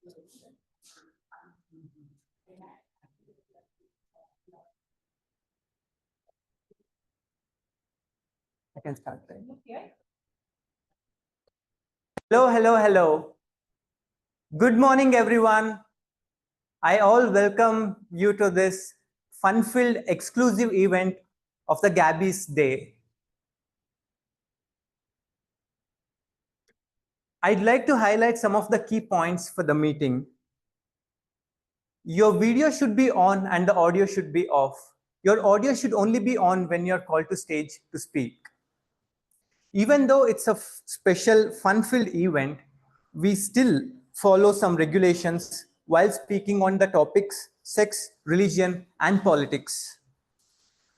I can start. Hello, hello, hello. Good morning, everyone. I all welcome you to this fun-filled exclusive event of the Gabbys Day. I'd like to highlight some of the key points for the meeting. Your video should be on and the audio should be off. Your audio should only be on when you're called to stage to speak. Even though it's a special fun-filled event, we still follow some regulations while speaking on the topics sex, religion, and politics.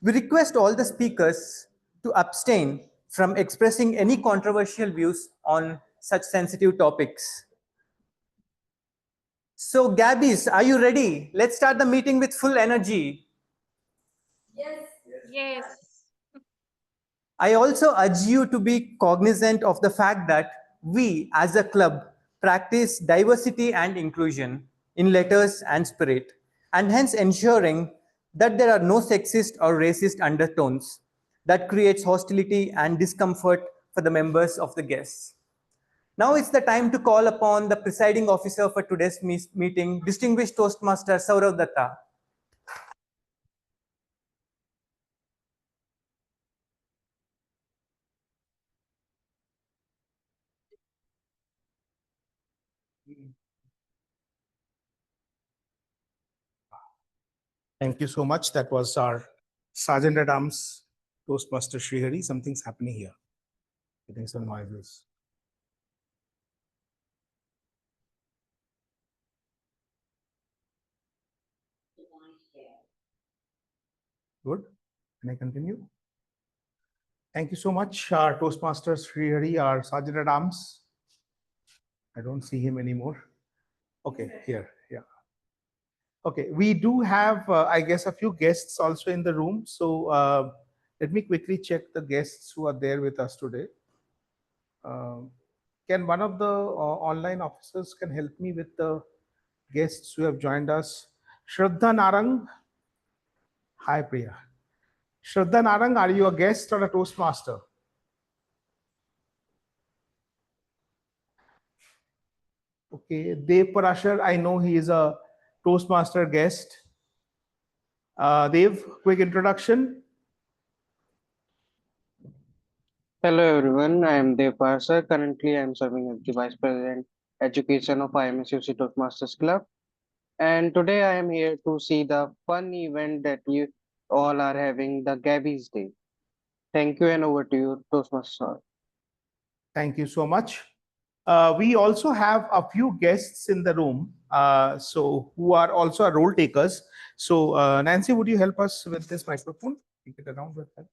We request all the speakers to abstain from expressing any controversial views on such sensitive topics. So, Gabbys, are you ready? Let's start the meeting with full energy. Yes. Yes. I also urge you to be cognizant of the fact that we, as a club, practice diversity and inclusion in letters and spirit, and hence ensuring that there are no sexist or racist undertones that creates hostility and discomfort for the members of the guests. Now it's the time to call upon the presiding officer for today's meeting, distinguished Toastmaster Saurav Datta. Thank you so much. That was our Sergeant at Arms, Toastmaster Srihari. Something's happening here. Getting some noises. Good. Can I continue? Thank you so much, our Toastmaster Srihari, our Sergeant at Arms. I don't see him anymore. Okay, here, yeah. Okay, we do have, I guess, a few guests also in the room. So let me quickly check the guests who are there with us today. Can one of the online officers can help me with the guests who have joined us? Shraddha Narang. Hi, Priya. Shraddha Narang, are you a guest or a Toastmaster? Okay, Dev Parashar, I know he is a Toastmaster guest. Dev, quick introduction. Hello everyone, I am Dev Parsar. Currently, I am serving as the Vice President Education of IMSUC Toastmasters Club. And today I am here to see the fun event that you all are having, the Gabbys Day. Thank you and over to you, Toastmaster. Thank you so much. We also have a few guests in the room, so who are also role takers. So Nancy, would you help us with this microphone? Take it around with that.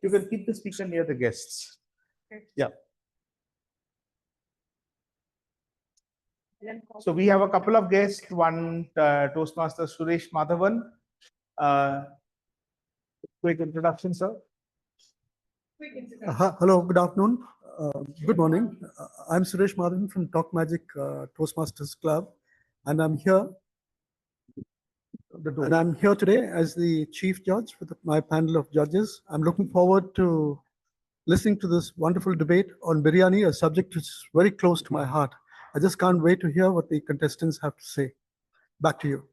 You can keep the speaker near the guests. Yeah. So we have a couple of guests. One Toastmaster Suresh Madhavan. Quick introduction, sir. Hello, good afternoon. Good morning. I'm Suresh Madhavan from Talk Magic Toastmasters Club, and I'm here. And I'm here today as the chief judge with my panel of judges. I'm looking forward to listening to this wonderful debate on biryani, a subject which is very close to my heart. I just can't wait to hear what the contestants have to say. Back to you.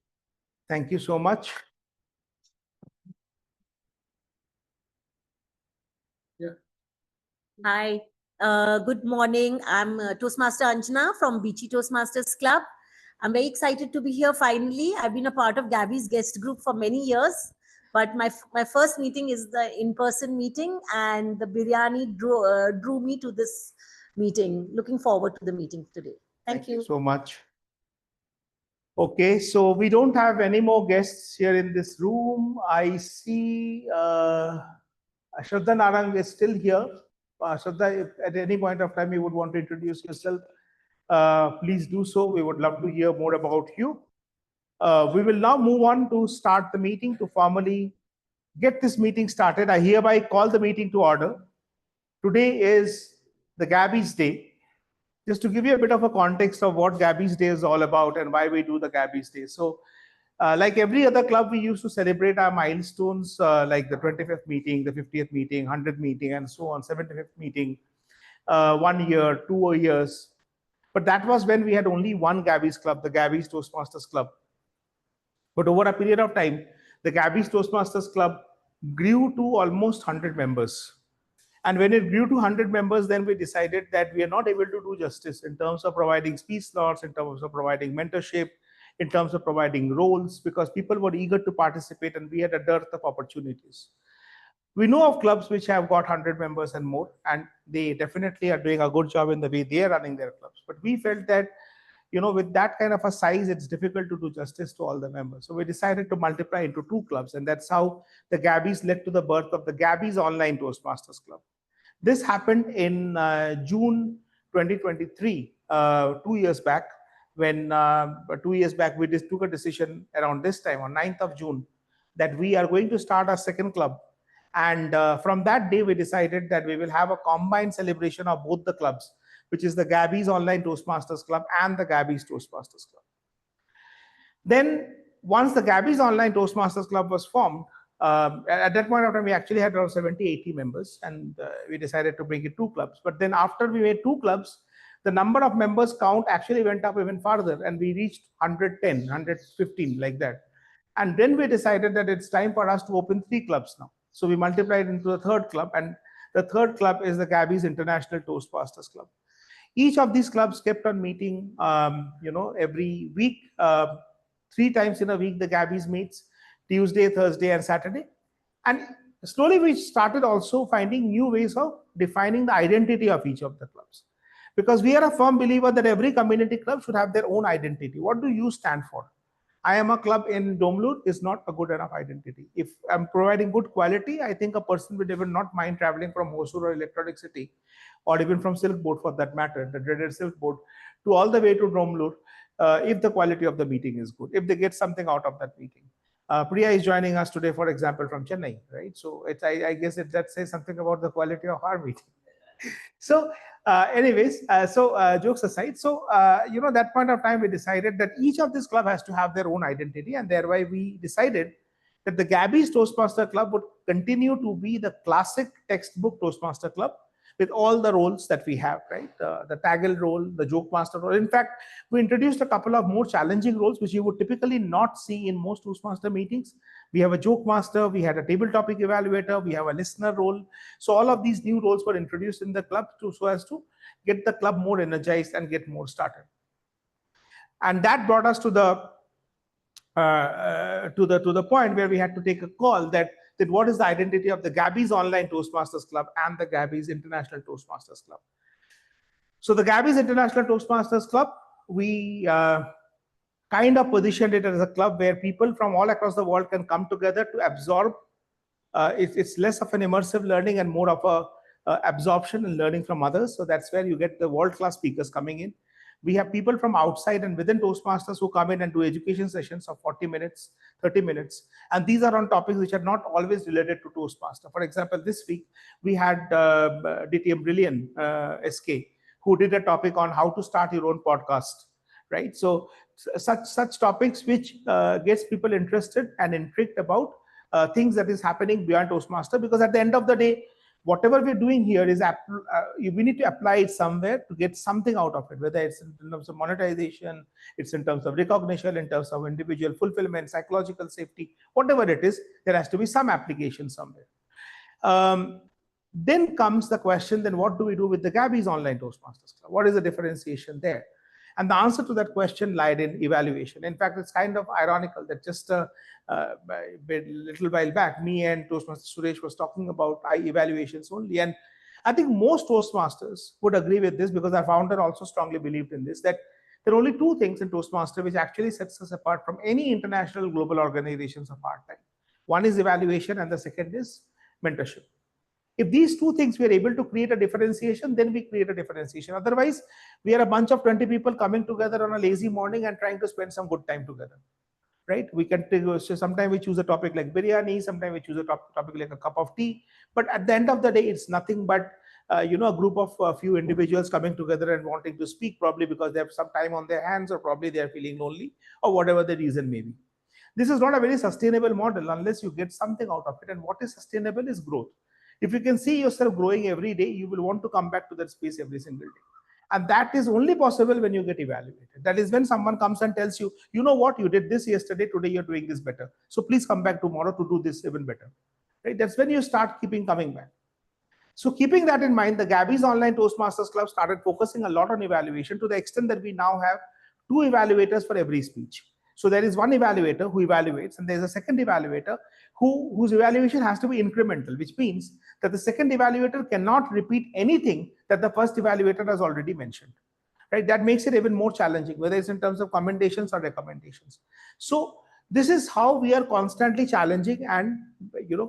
Thank you so much. Yeah. Hi. Good morning. I'm Toastmaster Anjana from Beachy Toastmasters Club. I'm very excited to be here finally. I've been a part of Gabby's guest group for many years, but my first meeting is the in-person meeting, and the biryani drew me to this meeting. Looking forward to the meeting today. Thank you so much. Okay, so we don't have any more guests here in this room. I see Shraddha Narang is still here. Shraddha, if at any point of time you would want to introduce yourself, please do so. We would love to hear more about you. We will now move on to start the meeting, to formally get this meeting started. I hereby call the meeting to order. Today is the Gabbys Day. just to give you a bit of a context of what Gabbys Day is all about and why we do the Gabbys Day. So, like every other club, we used to celebrate our milestones, like the 25th meeting, the 50th meeting, 100th meeting, and so on, 75th meeting, 1 year, 2 years. But that was when we had only one Gabbys club, the Gabbys Toastmasters Club. But over a period of time, the Gabbys Toastmasters Club grew to almost 100 members. And when it grew to 100 members, then we decided that we are not able to do justice in terms of providing speech slots, in terms of providing mentorship, in terms of providing roles, because people were eager to participate and we had a dearth of opportunities. We know of clubs which have got 100 members and more, and they definitely are doing a good job in the way they are running their clubs. But we felt that, with that kind of a size, it's difficult to do justice to all the members. So we decided to multiply into 2 clubs, and that's how the Gabbys led to the birth of the Gabbys Online Toastmasters Club. This happened in June 2023, 2 years back, when 2 years back we just took a decision around this time, on 9th of June, that we are going to start our second club. And from that day, we decided that we will have a combined celebration of both the clubs, which is the Gabbys Online Toastmasters Club and the Gabbys Toastmasters Club. Then, once the Gabbys Online Toastmasters Club was formed, at that point of time, we actually had around 70, 80 members, and we decided to bring it 2 clubs. But then after we made 2 clubs, the number of members count actually went up even further, and we reached 110, 115, like that. And then we decided that it's time for us to open 3 clubs now. So we multiplied into the 3rd club, and the 3rd club is the Gabbys International Toastmasters Club. Each of these clubs kept on meeting, every week, 3 times in a week. The Gabbys meets Tuesday, Thursday, and Saturday. And slowly we started also finding new ways of defining the identity of each of the clubs, because we are a firm believer that every community club should have their own identity. What do you stand for? I am a club in Domlur is not a good enough identity. If I'm providing good quality, I think a person would even not mind traveling from Hosur or Electronic City, or even from Silk Board for that matter, the dreaded Silk Board, to all the way to Domlur, if the quality of the meeting is good, if they get something out of that meeting. Priya is joining us today, for example, from Chennai, right? So I guess that says something about the quality of our meeting. So jokes aside, that point of time we decided that each of this club has to have their own identity, and thereby we decided that the Gabbys Toastmaster Club would continue to be the classic textbook Toastmaster Club with all the roles that we have, right? The Taggle role, the Joke Master role. In fact, we introduced a couple of more challenging roles which you would typically not see in most Toastmaster meetings. We have a Joke Master, we had a Table Topic Evaluator, we have a Listener role. So all of these new roles were introduced in the club so as to get the club more energized and get more started. And that brought us to the point where we had to take a call that what is the identity of the Gabbys Online Toastmasters Club and the Gabbys International Toastmasters Club. So the Gabbys International Toastmasters Club, we kind of positioned it as a club where people from all across the world can come together to absorb. It's less of an immersive learning and more of a absorption and learning from others. So that's where you get the world-class speakers coming in. We have people from outside and within Toastmasters who come in and do education sessions of 40 minutes, 30 minutes. And these are on topics which are not always related to Toastmaster. For example, this week, we had DTM Brilliant SK, who did a topic on how to start your own podcast, right? So such topics which gets people interested and intrigued about things that is happening beyond Toastmaster, because at the end of the day, whatever we're doing here is we need to apply it somewhere to get something out of it, whether it's in terms of monetization, it's in terms of recognition, in terms of individual fulfillment, psychological safety, whatever it is, there has to be some application somewhere. Then comes the question, then what do we do with the Gabbys Online Toastmasters Club? What is the differentiation there? And the answer to that question lied in evaluation. In fact, it's kind of ironical that just a little while back, me and Toastmaster Suresh was talking about evaluations only. And I think most Toastmasters would agree with this, because our founder also strongly believed in this, that there are only 2 things in Toastmaster which actually sets us apart from any international global organizations of our time. One is evaluation and the second is mentorship. If these 2 things we are able to create a differentiation, then we create a differentiation. Otherwise, we are a bunch of 20 people coming together on a lazy morning and trying to spend some good time together, right? We can so sometimes we choose a topic like biryani, sometimes we choose a topic like a cup of tea. But at the end of the day, it's nothing but a group of a few individuals coming together and wanting to speak, probably because they have some time on their hands, or probably they are feeling lonely, or whatever the reason may be. This is not a very sustainable model unless you get something out of it. And what is sustainable is growth. If you can see yourself growing every day, you will want to come back to that space every single day. And that is only possible when you get evaluated. That is when someone comes and tells you, you know what, you did this yesterday, today you're doing this better. So please come back tomorrow to do this even better. Right? That's when you start coming back. So keeping that in mind, the Gabbys Online Toastmasters Club started focusing a lot on evaluation, to the extent that we now have 2 evaluators for every speech. So there is one evaluator who evaluates, and there's a second evaluator whose evaluation has to be incremental, which means that the second evaluator cannot repeat anything that the first evaluator has already mentioned. Right? That makes it even more challenging, whether it's in terms of commendations or recommendations. So this is how we are constantly challenging and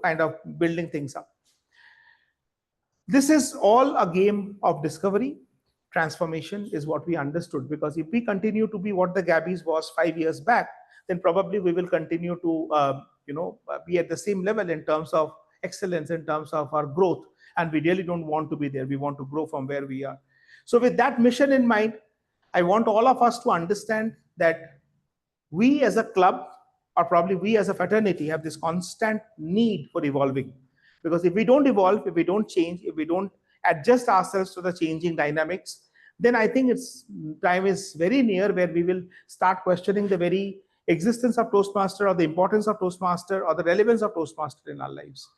kind of building things up. This is all a game of discovery. Transformation is what we understood, because if we continue to be what the Gabbys was 5 years back, then probably we will continue to be at the same level in terms of excellence, in terms of our growth, and we really don't want to be there. We want to grow from where we are. So with that mission in mind, I want all of us to understand that we as a club, or probably we as a fraternity, have this constant need for evolving. Because if we don't evolve, if we don't change, if we don't adjust ourselves to the changing dynamics, then I think time is very near where we will start questioning the very existence of Toastmaster, or the importance of Toastmaster, or the relevance of Toastmaster in our lives.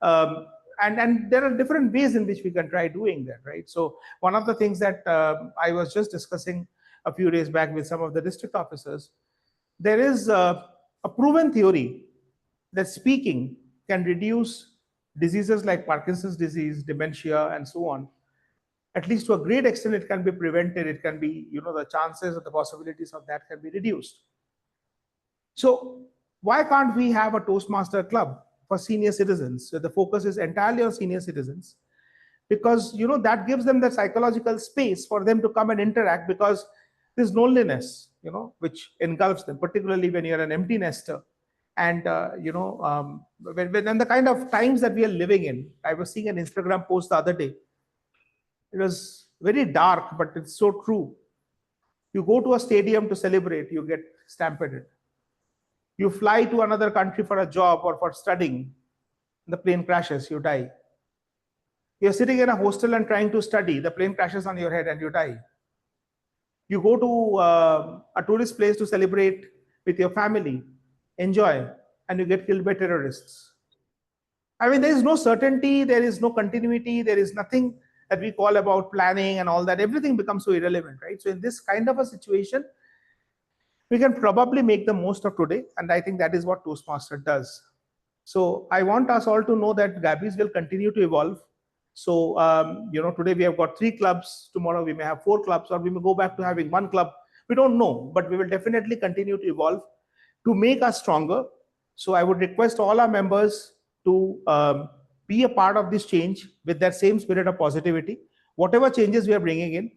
And there are different ways in which we can try doing that, right? So one of the things that I was just discussing a few days back with some of the district officers, there is a proven theory that speaking can reduce diseases like Parkinson's disease, dementia, and so on. At least to a great extent, it can be prevented. It can be, the chances or the possibilities of that can be reduced. So why can't we have a Toastmaster club for senior citizens? So the focus is entirely on senior citizens, because, that gives them the psychological space for them to come and interact, because there's loneliness, which engulfs them, particularly when you're an empty nester. And, when the kind of times that we are living in, I was seeing an Instagram post the other day. It was very dark, but it's so true. You go to a stadium to celebrate, you get stampeded. You fly to another country for a job or for studying, the plane crashes, you die. You're sitting in a hostel and trying to study, the plane crashes on your head and you die. You go to a tourist place to celebrate with your family, enjoy, and you get killed by terrorists. I mean, there is no certainty, there is no continuity, there is nothing that we call about planning and all that. Everything becomes so irrelevant, right? So in this kind of a situation, we can probably make the most of today, and I think that is what Toastmaster does. So I want us all to know that Gabbys will continue to evolve. So, today we have got 3 clubs, tomorrow we may have 4 clubs, or we may go back to having 1 club. We don't know, but we will definitely continue to evolve to make us stronger. So I would request all our members to be a part of this change with that same spirit of positivity. Whatever changes we are bringing in,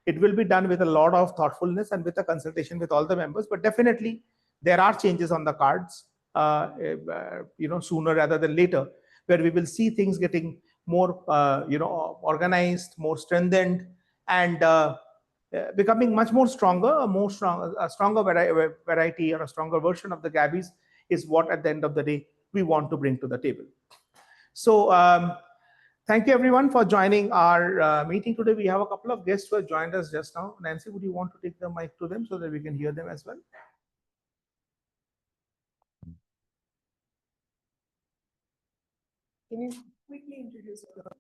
it will be done with a lot of thoughtfulness and with a consultation with all the members. But definitely there are changes on the cards, sooner rather than later, where we will see things getting more, organized, more strengthened, and becoming much more stronger. A stronger variety or a stronger version of the Gabbys is what, at the end of the day, we want to bring to the table. So thank you everyone for joining our meeting today. We have a couple of guests who have joined us just now. Nancy, would you want to take the mic to them so that we can hear them as well? Can you quickly introduce yourself?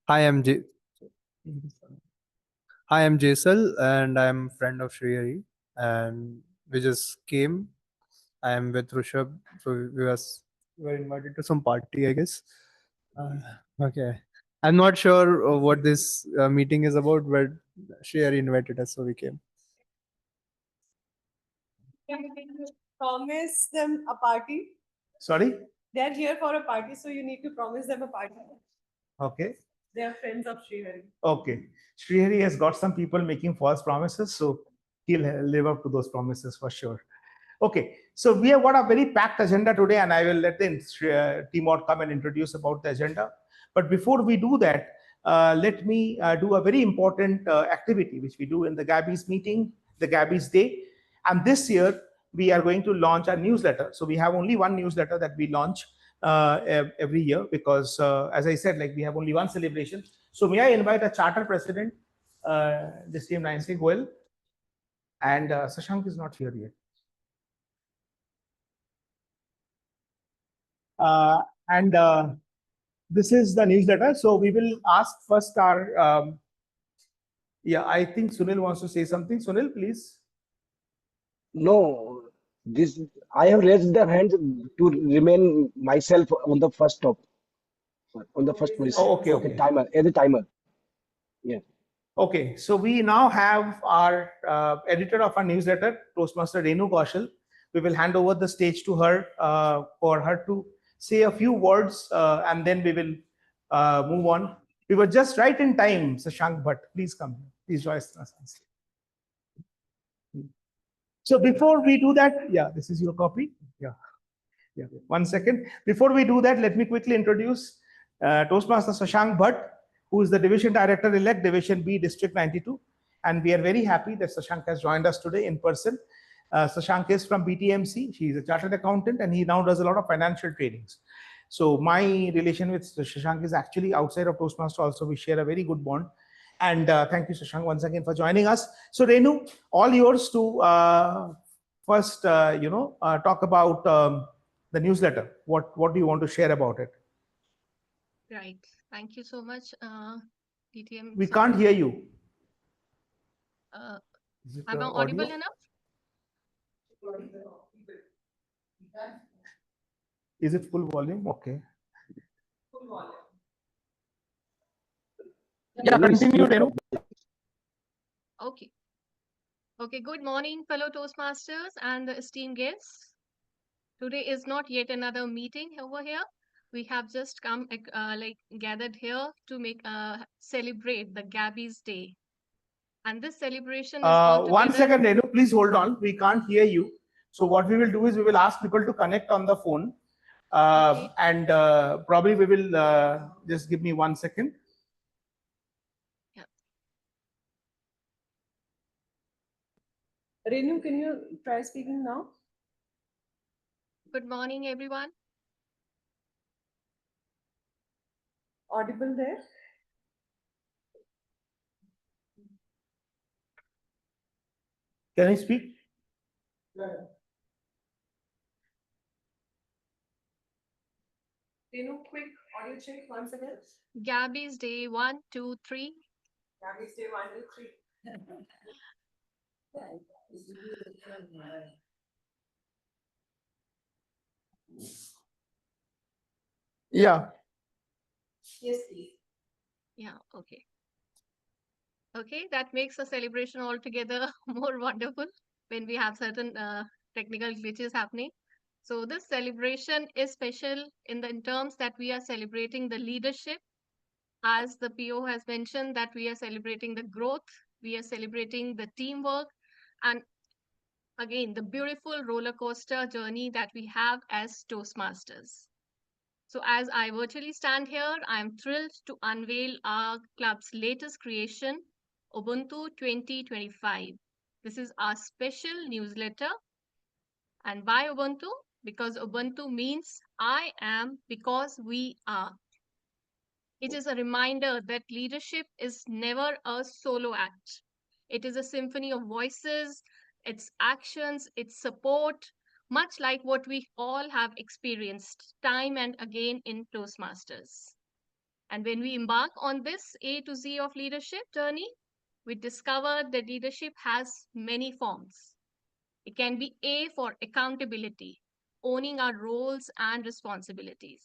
Hi, I'm Jaisal, and I'm friend of Shriyari, and we just came. I am with Rushabh, so we were invited to some party, I guess. Okay, I'm not sure what this meeting is about, but Shriyari invited us, so we came. Promise them a party. Sorry? They're here for a party, so you need to promise them a party. Okay. They are friends of Srihari. Okay. Srihari has got some people making false promises, so he'll live up to those promises for sure. Okay, so we have got a very packed agenda today, and I will let the team out come and introduce about the agenda. But before we do that, let me do a very important activity which we do in the Gabbys meeting, the Gabbys Day. And this year, we are going to launch our newsletter. So we have only one newsletter that we launch every year because, as I said, like we have only one celebration. So may I invite a charter president, this team Nancy Goel, and Sashank is not here yet. And this is the newsletter. So we will ask first our, yeah, I think Sunil wants to say something. Sunil, please. No, this I have raised the hand to remain myself on the first top, on the first position. Oh, okay. Timer, as a timer. Yeah. Okay, so we now have our editor of our newsletter, Toastmaster Renu Kaushal. We will hand over the stage to her for her to say a few words and then we will move on. We were just right in time, Sashank Bhatt. Please come. Please join us. So before we do that, yeah, this is your copy. Yeah. 1 second. Before we do that, let me quickly introduce Toastmaster Sashank Bhatt, who is the Division Director-elect, Division B, District 92. And we are very happy that Sashank has joined us today in person. Sashank is from BTMC. He is a chartered accountant and he now does a lot of financial trainings. So my relation with Sashank is actually outside of Toastmaster also. We share a very good bond. And thank you, Sashank, once again for joining us. So Renu, all yours to first, talk about the newsletter. What do you want to share about it? Right. Thank you so much, DTM. We can't hear you. Am I audible enough? Is it full volume? Okay. Full volume. Yeah, continue, Renu. Okay. Okay, good morning, fellow Toastmasters and the esteemed guests. Today is not yet another meeting over here. We have just come gathered here to make celebrate the Gabbys Day. And this celebration is all 1 second, Renu, please hold on. We can't hear you. So what we will do is we will ask people to connect on the phone. Okay. And probably we will just give me 1 second. Yeah. Renu, can you try speaking now? Good morning, everyone. Audible there? Can I speak? Renu, quick audio check once again. Gabbys Day 1, 2, 3. Gabbys Day 1, 2, 3. Yeah. Yes, please. Yeah, okay. Okay, that makes the celebration altogether more wonderful when we have certain technical glitches happening. So this celebration is special in terms that we are celebrating the leadership. As the PO has mentioned, that we are celebrating the growth, we are celebrating the teamwork, and again, the beautiful roller coaster journey that we have as Toastmasters. So as I virtually stand here, I am thrilled to unveil our club's latest creation, Ubuntu 2025. This is our special newsletter. And why Ubuntu? Because Ubuntu means I am because we are. It is a reminder that leadership is never a solo act. It is a symphony of voices, its actions, its support, much like what we all have experienced time and again in Toastmasters. And when we embark on this A to Z of leadership journey, we discover that leadership has many forms. It can be A for accountability, owning our roles and responsibilities.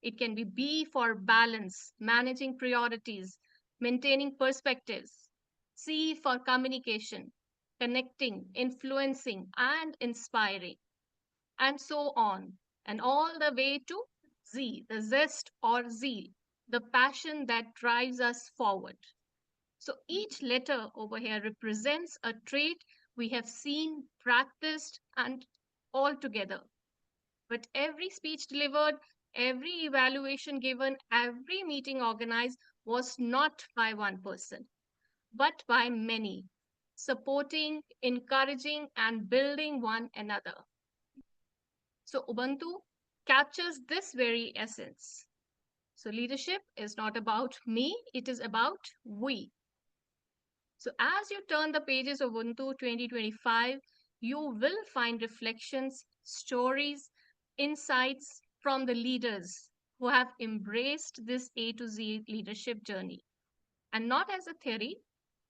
It can be B for balance, managing priorities, maintaining perspectives. C for communication, connecting, influencing, and inspiring, and so on. And all the way to Z, the zest or zeal, the passion that drives us forward. So each letter over here represents a trait we have seen, practiced, and all together. But every speech delivered, every evaluation given, every meeting organized was not by one person, but by many, supporting, encouraging, and building one another. So Ubuntu captures this very essence. So leadership is not about me, it is about we. So as you turn the pages of Ubuntu 2025, you will find reflections, stories, insights from the leaders who have embraced this A to Z leadership journey. And not as a theory,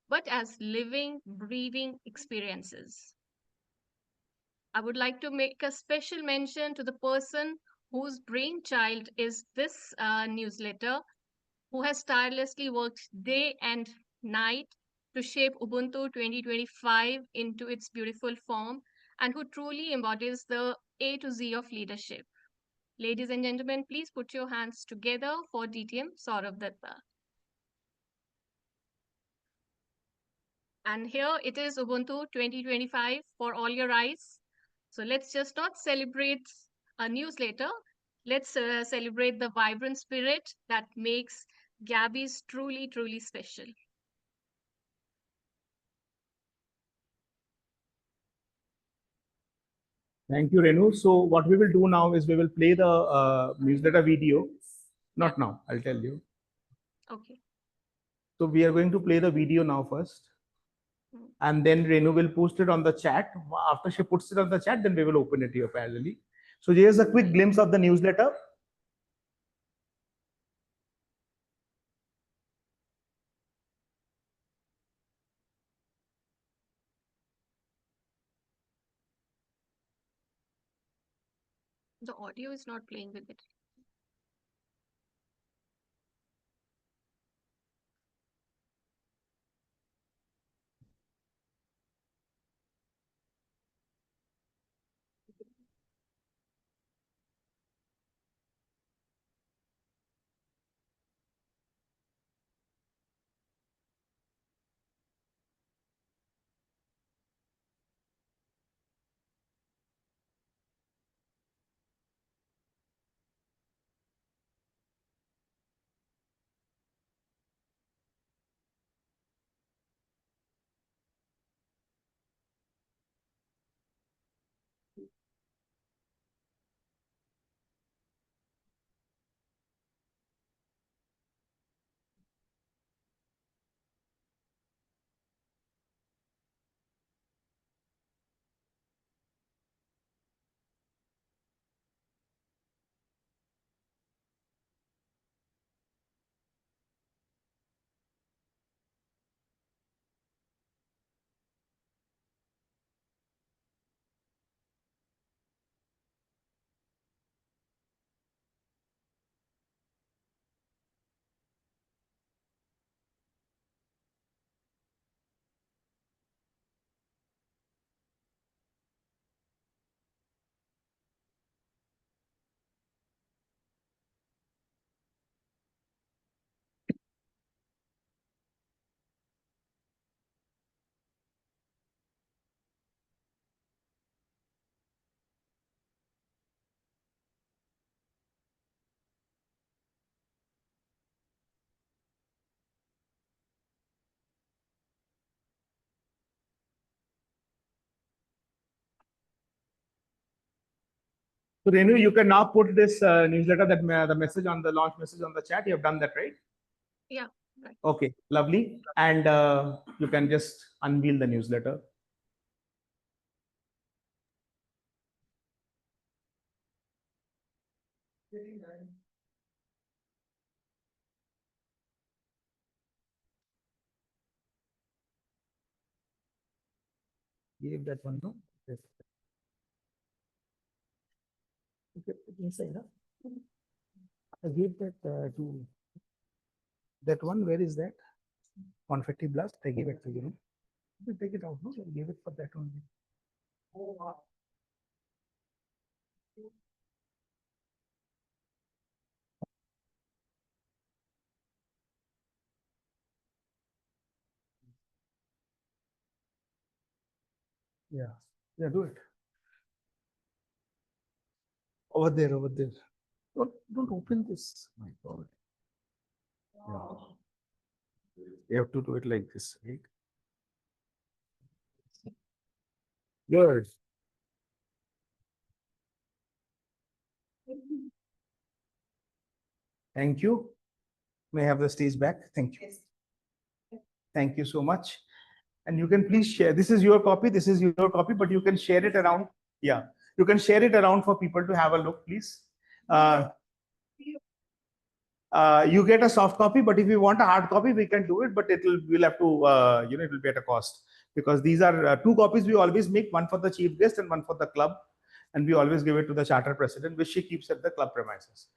but as living, breathing experiences. I would like to make a special mention to the person whose brainchild is this newsletter, who has tirelessly worked day and night to shape Ubuntu 2025 into its beautiful form, and who truly embodies the A to Z of leadership. Ladies and gentlemen, please put your hands together for DTM Saurav Datta. And here it is Ubuntu 2025 for all your eyes. So let's just not celebrate a newsletter. Let's celebrate the vibrant spirit that makes Gabbys truly, truly special. Thank you, Renu. So what we will do now is we will play the newsletter video. Not now, I'll tell you. Okay. So we are going to play the video now first. Mm. And then Renu will post it on the chat. After she puts it on the chat, then we will open it here parallelly. So here's a quick glimpse of the newsletter. The audio is not playing with it. So Renu, you can now put this newsletter, that the message on the launch message on the chat. You have done that, right? Yeah, right. Okay, lovely. And you can just unveil the newsletter. Give that one, no? Yes. Okay, inside, huh? I gave that to that one. Where is that? Confetti blast. I gave it to you. No? You take it out. No, I gave it for that one. Yeah, yeah, do it. Over there, over there. Don't open this. My God. Yeah. You have to do it like this, right? Good. Thank you. May I have the stage back? Thank you. Thank you so much. And you can please share. This is your copy. This is your copy, but you can share it around. Yeah, you can share it around for people to have a look, please. You get a soft copy, but if you want a hard copy, we can do it. But we'll have to, it will be at a cost, because these are two copies we always make, one for the chief guest and one for the club, and we always give it to the charter president, which she keeps at the club premises.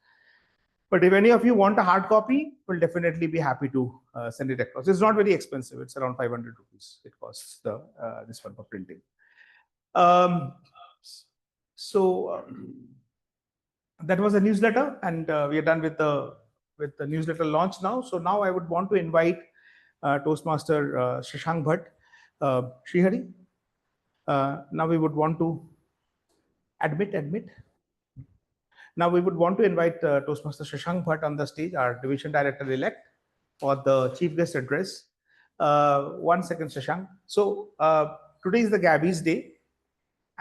But if any of you want a hard copy, we'll definitely be happy to send it across. It's not very expensive. It's around 500 rupees. It costs this one for printing. That was a newsletter, and we are done with the newsletter launch now. So now I would want to invite Toastmaster Shashank Bhatt, Srihari. Now we would want to admit. Now we would want to invite Toastmaster Shashank Bhatt on the stage, our division director-elect, for the chief guest address. 1 second, Shashank. So today is the Gabbys Day,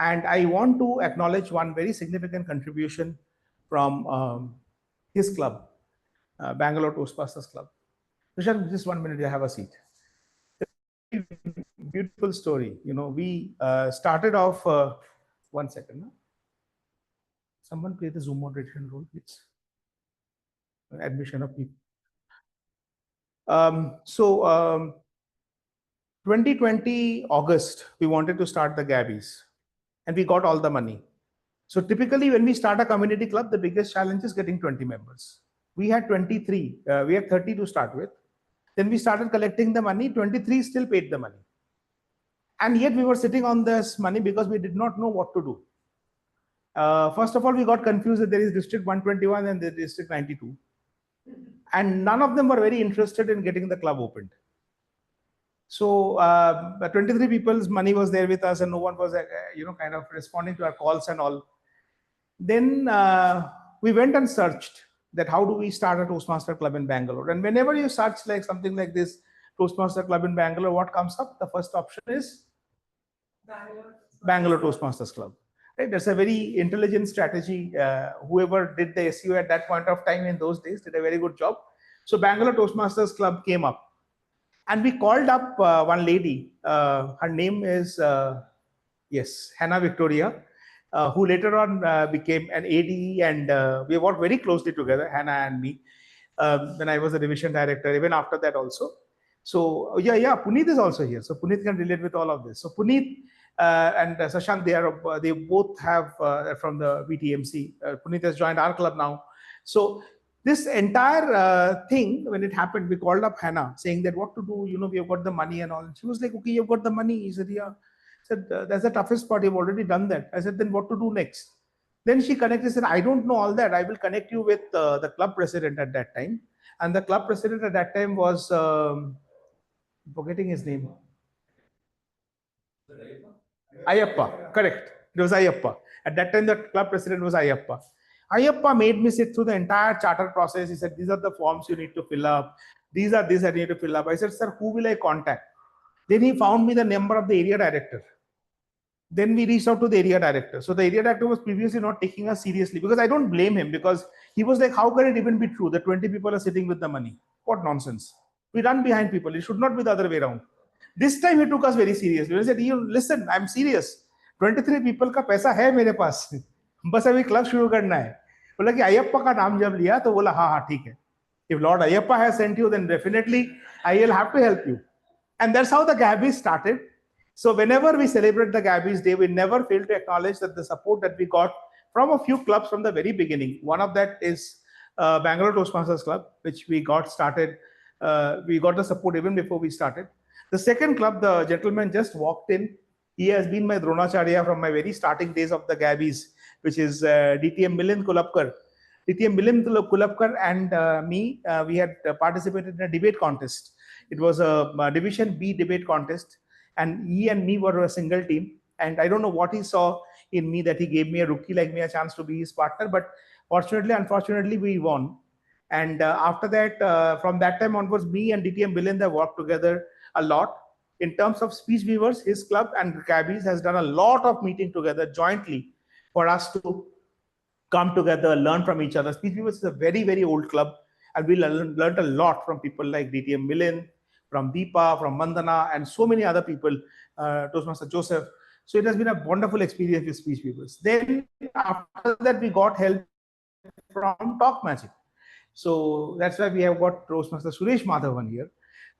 and I want to acknowledge one very significant contribution from his club, Bangalore Toastmasters Club. Shashank, just 1 minute, you have a seat. Beautiful story. You know, we started off, 1 second. No? Someone play the Zoom moderation role, please. Admission of people. 2020 August, we wanted to start the Gabbys, and we got all the money. So typically when we start a community club, the biggest challenge is getting 20 members. We had 23, we had 30 to start with. Then we started collecting the money, 23 still paid the money. And yet we were sitting on this money because we did not know what to do. First of all, we got confused that there is District 121 and there is District 92. And none of them were very interested in getting the club opened. So 23 people's money was there with us, and no one was, kind of responding to our calls and all. Then we went and searched that how do we start a Toastmaster club in Bangalore. And whenever you search like something like this, Toastmaster club in Bangalore, what comes up? The first option is Bangalore Toastmasters Club. Right? That's a very intelligent strategy. Whoever did the SEO at that point of time in those days did a very good job. So Bangalore Toastmasters Club came up. And we called up one lady. Her name is, Hannah Victoria, who later on became an AD, and we worked very closely together, Hannah and me, when I was a division director, even after that also. So Puneet is also here. So Puneet can relate with all of this. So Puneet and Shashank, they both have from the VTMC. Puneet has joined our club now. So this entire thing, when it happened, we called up Hannah saying that what to do, we have got the money and all. And she was like, okay, you've got the money. He said, yeah. I said, that's the toughest part. You've already done that. I said, then what to do next? Then she connected, said, I don't know all that. I will connect you with the club president at that time. And the club president at that time was, forgetting his name. Ayappa, correct. It was Ayappa. At that time, the club president was Ayappa. Ayappa made me sit through the entire charter process. He said, these are the forms you need to fill up. These are these I need to fill up. I said, sir, who will I contact? Then he found me the number of the area director. Then we reached out to the area director. So the area director was previously not taking us seriously, because I don't blame him, because he was like, how can it even be true? The 20 people are sitting with the money. What nonsense. We run behind people. It should not be the other way around. This time he took us very seriously. He said, listen, I'm serious. 23 people का पैसा है मेरे पास. बस अभी club शुरू करना है. बोला कि अयप्पा का नाम जब लिया तो बोला हाँ ठीक है. If Lord Ayappa has sent you, then definitely I will have to help you. And that's how the Gabbys started. So whenever we celebrate the Gabbys Day, we never fail to acknowledge that the support that we got from a few clubs from the very beginning. One of that is Bangalore Toastmasters Club, which we got started. We got the support even before we started. The second club, the gentleman just walked in. He has been my Dronacharya from my very starting days of the Gabbys, which is DTM Milind Kulapkar. DTM Milind Kulapkar and me, we had participated in a debate contest. It was a Division B debate contest, and he and me were a single team. And I don't know what he saw in me that he gave me, a rookie like me, a chance to be his partner. But Fortunately, unfortunately, we won. And after that, from that time onwards, me and DTM Bilinder worked together a lot. In terms of speech weavers, his club and Gabbys has done a lot of meeting together jointly for us to come together, learn from each other. Speech weavers is a very, very old club, and we learned a lot from people like DTM Milind, from Deepa, from Mandana, and so many other people, Toastmaster Joseph. So it has been a wonderful experience with speech weavers. Then after that, we got help from Talk Magic. So that's why we have got Toastmaster Suresh Madhavan here.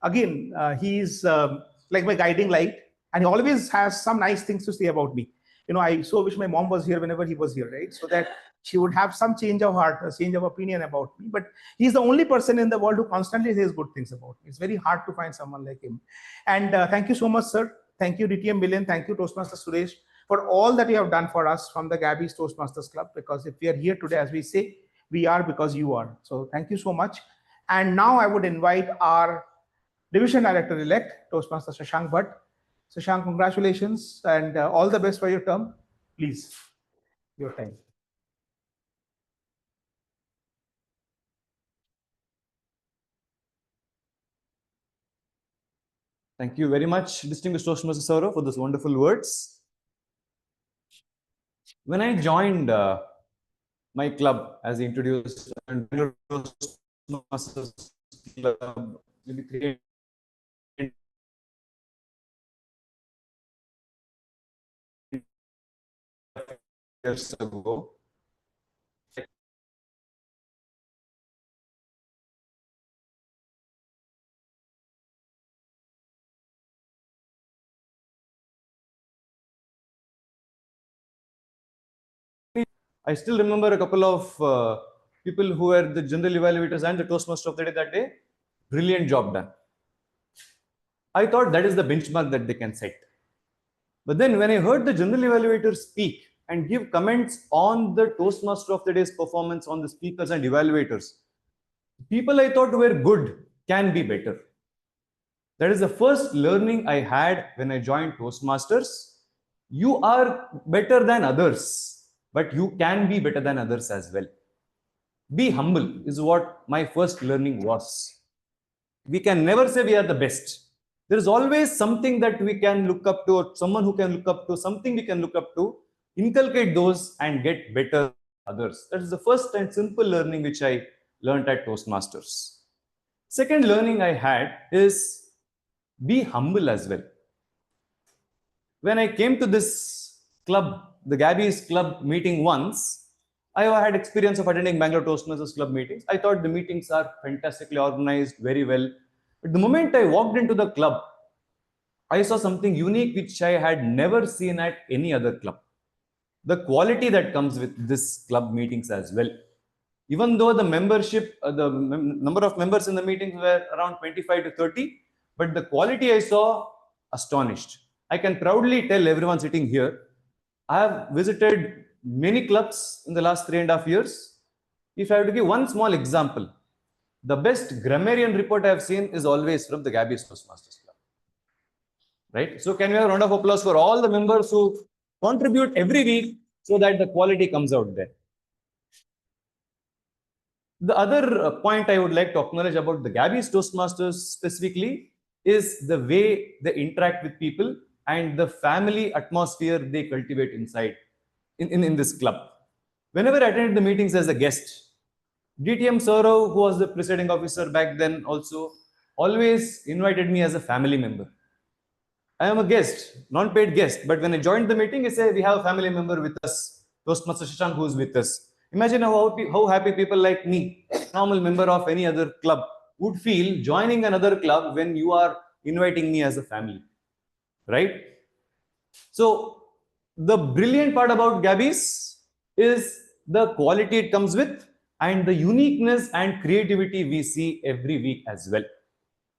Again, he's like my guiding light, and he always has some nice things to say about me. You know, I so wish my mom was here whenever he was here, right? So that she would have some change of heart, a change of opinion about me. But he's the only person in the world who constantly says good things about me. It's very hard to find someone like him. And thank you so much, sir. Thank you, DTM Billion. Thank you, Toastmaster Suresh, for all that you have done for us from the Gabbys Toastmasters Club. Because if we are here today, as we say, we are because you are. So thank you so much. And now I would invite our Division Director-elect, Toastmaster Shashank Bhatt. Shashank, congratulations and all the best for your term. Please, your time. Thank you very much, distinguished Toastmaster Saurav, for those wonderful words. When I joined my club, as he introduced, Toastmasters Club, maybe 3 years ago. I still remember a couple of people who were the general evaluators and the Toastmaster of the day that day. Brilliant job done. I thought that is the benchmark that they can set. But then when I heard the general evaluators speak and give comments on the Toastmaster of the day's performance, on the speakers and evaluators, people I thought were good can be better. That is the first learning I had when I joined Toastmasters. You are better than others, but you can be better than others as well. Be humble is what my first learning was. We can never say we are the best. There is always something that we can look up to, or someone who can look up to, something we can look up to, inculcate those and get better than others. That is the first and simple learning which I learned at Toastmasters. Second learning I had is be humble as well. When I came to this club, the Gabbys club meeting once, I had experience of attending Bangalore Toastmasters Club meetings. I thought the meetings are fantastically organized, very well. But the moment I walked into the club, I saw something unique which I had never seen at any other club. The quality that comes with this club meetings as well. Even though the membership, number of members in the meetings were around 25 to 30, but the quality I saw astonished. I can proudly tell everyone sitting here, I have visited many clubs in the last 3.5 years. If I have to give one small example, the best grammarian report I have seen is always from the Gabbys Toastmasters Club. Right? So can we have a round of applause for all the members who contribute every week so that the quality comes out there. The other point I would like to acknowledge about the Gabbys Toastmasters specifically is the way they interact with people and the family atmosphere they cultivate inside in this club. Whenever I attended the meetings as a guest, DTM Saurav, who was the presiding officer back then, also always invited me as a family member. I am a guest, non-paid guest, but when I joined the meeting, he said, we have a family member with us, Toastmaster Shashank, who is with us. Imagine how happy people like me, normal member of any other club, would feel joining another club when you are inviting me as a family, right? So the brilliant part about Gabbys is the quality it comes with and the uniqueness and creativity we see every week as well.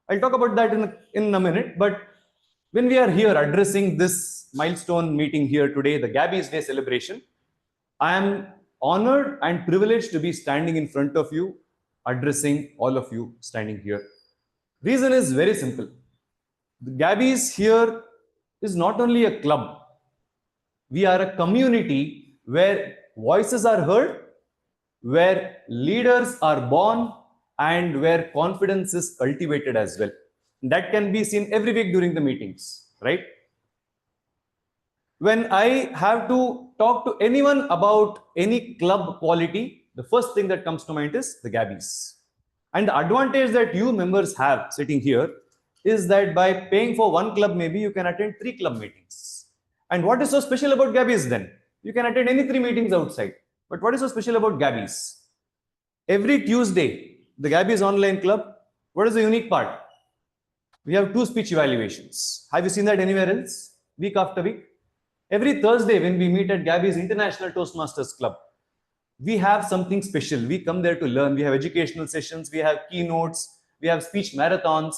I'll talk about that in a minute, but when we are here addressing this milestone meeting here today, the Gabbys Day celebration, I am honored and privileged to be standing in front of you, addressing all of you standing here. Reason is very simple. The Gabbys here is not only a club. We are a community where voices are heard where leaders are born and where confidence is cultivated as well. That can be seen every week during the meetings, right? When I have to talk to anyone about any club quality, the first thing that comes to mind is the Gabbys. And the advantage that you members have sitting here is that by paying for one club, maybe you can attend 3 club meetings. And what is so special about Gabbys then? You can attend any 3 meetings outside. But what is so special about Gabbys? Every Tuesday, the Gabbys online club, what is the unique part? We have 2 speech evaluations. Have you seen that anywhere else? Week after week? Every Thursday, when we meet at Gabbys International Toastmasters Club, we have something special. We come there to learn. We have educational sessions, we have keynotes, we have speech marathons.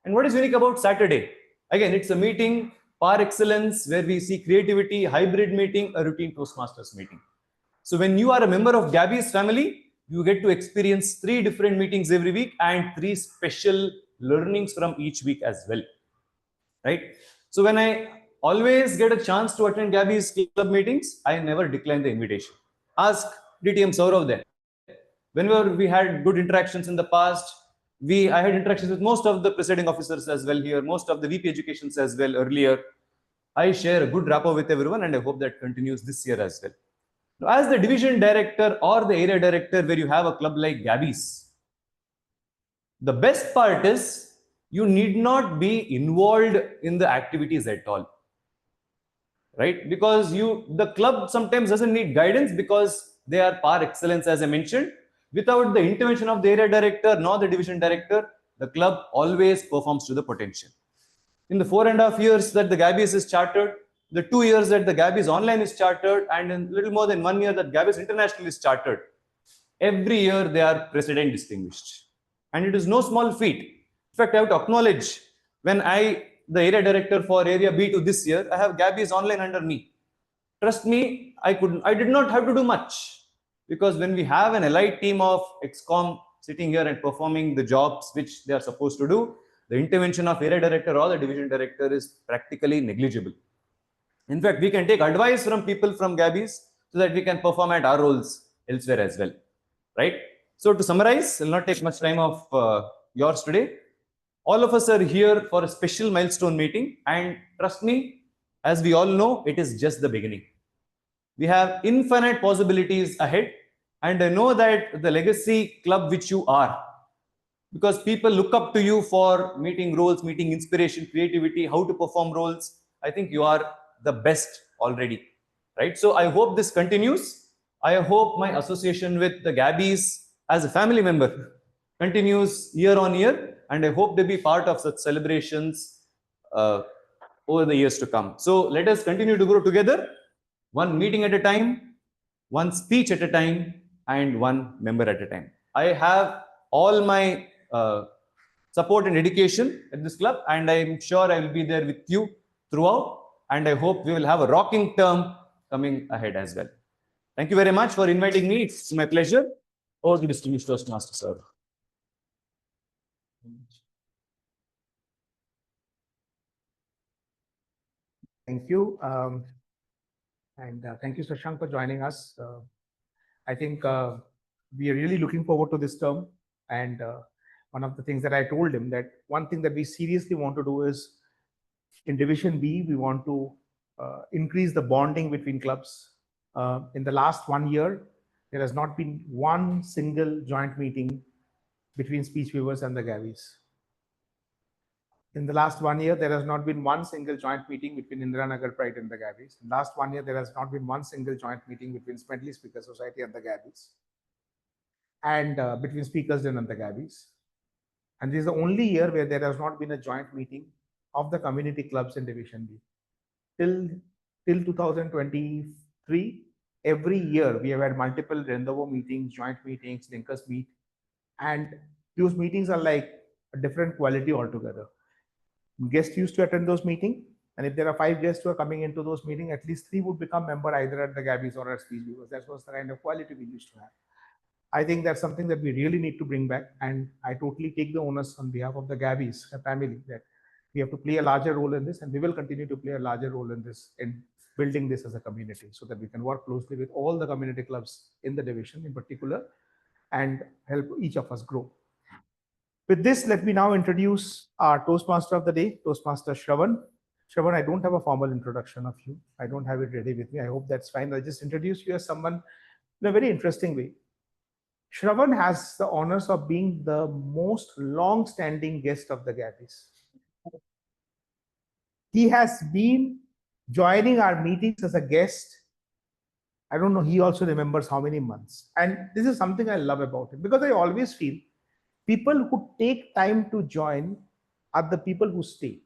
And what is unique about Saturday? Again, it's a meeting par excellence where we see creativity, hybrid meeting, a routine Toastmasters meeting. So when you are a member of Gabbys family, you get to experience 3 different meetings every week and 3 special learnings from each week as well, right? So when I always get a chance to attend Gabbys club meetings, I never decline the invitation. Ask DTM Saurav there. Whenever we had good interactions in the past, I had interactions with most of the presiding officers as well here, most of the VP educations as well earlier. I share a good rapport with everyone, and I hope that continues this year as well. Now, as the division director or the area director where you have a club like Gabbys, the best part is you need not be involved in the activities at all, right? Because the club sometimes doesn't need guidance because they are par excellence, as I mentioned. Without the intervention of the area director nor the division director, the club always performs to the potential. In the 4.5 years that the Gabbys is chartered, the 2 years that the Gabbys online is chartered, and in little more than 1 year that Gabbys International is chartered, every year they are president distinguished. And it is no small feat. In fact, I have to acknowledge, when the area director for area B2 this year, I have Gabbys online under me. Trust me, I did not have to do much, because when we have an allied team of ExCom sitting here and performing the jobs which they are supposed to do, the intervention of area director or the division director is practically negligible. In fact, we can take advice from people from Gabbys so that we can perform at our roles elsewhere as well, right? So to summarize, I'll not take much time of yours today. All of us are here for a special milestone meeting, and trust me, as we all know, it is just the beginning. We have infinite possibilities ahead, and I know that the legacy club which you are, because people look up to you for meeting roles, meeting inspiration, creativity, how to perform roles. I think you are the best already, right? So I hope this continues. I hope my association with the Gabbys as a family member continues year on year, and I hope to be part of such celebrations over the years to come. So let us continue to grow together, one meeting at a time, one speech at a time, and one member at a time. I have all my support and dedication at this club, and I'm sure I will be there with you throughout, and I hope we will have a rocking term coming ahead as well. Thank you very much for inviting me. It's my pleasure. Over to distinguished Toastmaster, sir. Thank you. Thank you, Shashank, for joining us. I think we are really looking forward to this term. And one of the things that I told him, that one thing that we seriously want to do is in Division B, we want to increase the bonding between clubs. In the last 1 year, there has not been one single joint meeting between speech viewers and the Gabbys. In the last 1 year, there has not been one single joint meeting between Indiranagar Pride and the Gabbys. In the last 1 year, there has not been one single joint meeting between Smedley Speaker Society and the Gabbys, and between Speakers Den and the Gabbys. And this is the only year where there has not been a joint meeting of the community clubs in Division B. Till 2023, every year we have had multiple Rendovo meetings, joint meetings, linkers meet, and those meetings are like a different quality altogether. Guests used to attend those meetings, and if there are 5 guests who are coming into those meetings, at least 3 would become member either at the Gabbys or at speech viewers. That was the kind of quality we used to have. I think that's something that we really need to bring back, and I totally take the onus on behalf of the Gabbys family that we have to play a larger role in this, and we will continue to play a larger role in this building this as a community so that we can work closely with all the community clubs in the division in particular and help each of us grow. With this, let me now introduce our Toastmaster of the day, Toastmaster Shravan. Shravan, I don't have a formal introduction of you. I don't have it ready with me. I hope that's fine. I'll just introduce you as someone in a very interesting way. Shravan has the honors of being the most long-standing guest of the Gabbys. He has been joining our meetings as a guest. I don't know, he also remembers how many months. And this is something I love about him because I always feel people who take time to join are the people who stay,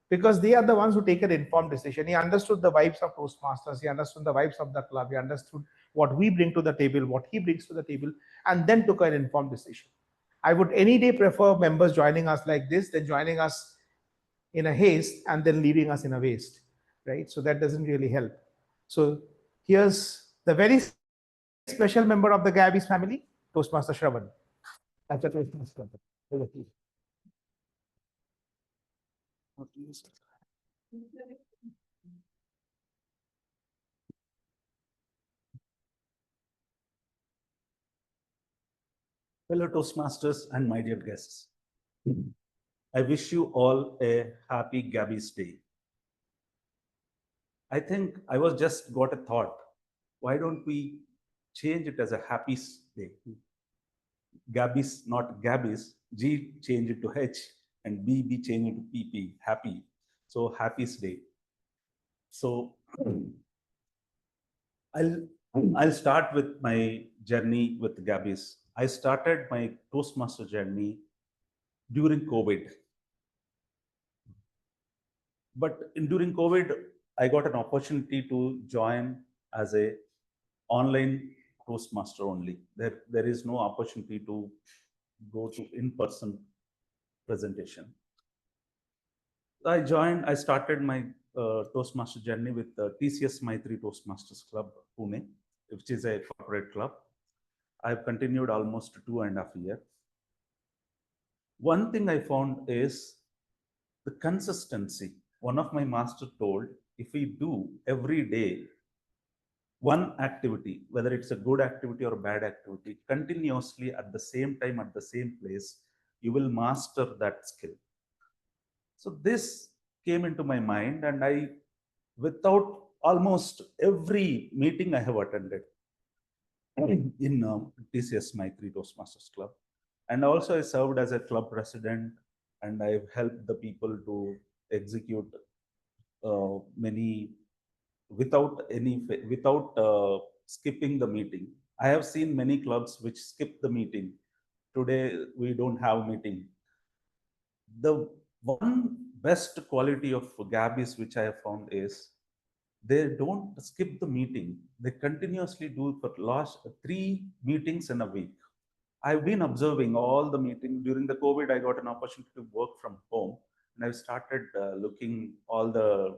because they are the ones who take an informed decision. He understood the vibes of Toastmasters, he understood the vibes of the club, he understood what we bring to the table, what he brings to the table, and then took an informed decision. I would any day prefer members joining us like this than joining us in a haste and then leaving us in a waste, right? So that doesn't really help. So here's the very special member of the Gabbys family, Toastmaster Shravan. That's a Toastmaster. Fellow Toastmasters and my dear guests, I wish you all a happy Gabbys Day. I think I was just got a thought. Why don't we change it as a happy day? Gabbys, not Gabbys. G change it to H and B change it to PP, happy. So happiest day. So I'll start with my journey with Gabbys. I started my Toastmaster journey during COVID. But during COVID, I got an opportunity to join as a online Toastmaster only. There is no opportunity to go to in-person presentation. I started my Toastmaster journey with the TCS Maitri Toastmasters Club, Pune, which is a corporate club. I've continued almost 2.5 years. One thing I found is the consistency. One of my master told, if we do every day one activity, whether it's a good activity or a bad activity, continuously at the same time, at the same place, you will master that skill. So this came into my mind, and without almost every meeting I have attended in TCS Maitri Toastmasters Club. And also I served as a club president, and I've helped the people to execute many without skipping the meeting. I have seen many clubs which skip the meeting. Today we don't have meeting. The one best quality of Gabbys which I have found is they don't skip the meeting. They continuously do for last 3 meetings in a week. I've been observing all the meetings. During the COVID, I got an opportunity to work from home, and I've started looking all the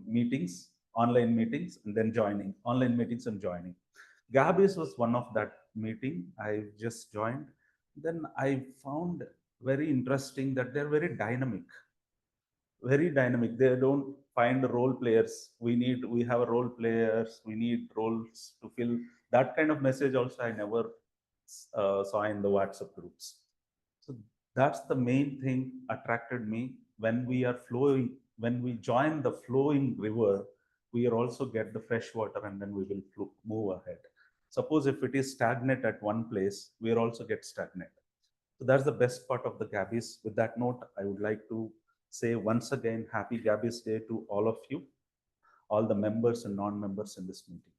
meetings, online meetings, and then joining, online meetings and joining. Gabbys was one of that meeting. I just joined. Then I found very interesting that they're very dynamic. Very dynamic. They don't find role players. We have role players. We need roles to fill. That kind of message also I never saw in the WhatsApp groups. So that's the main thing attracted me. When we are flowing, when we join the flowing river, we are also get the fresh water, and then we will move ahead. Suppose if it is stagnant at one place, we are also get stagnant. So that's the best part of the Gabbys. With that note, I would like to say once again, happy Gabbys Day to all of you, all the members and non-members in this meeting.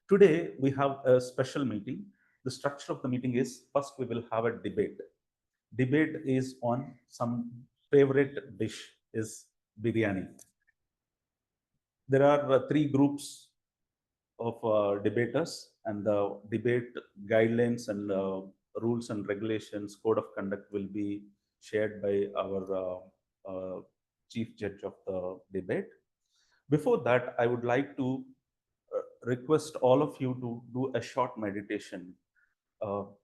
Today, we have a special meeting. The structure of the meeting is, first we will have a debate. Debate is on some favorite dish is biryani. There are 3 groups of debaters, and the debate guidelines and rules and regulations, code of conduct will be shared by our chief judge of the debate. Before that, I would like to request all of you to do a short meditation.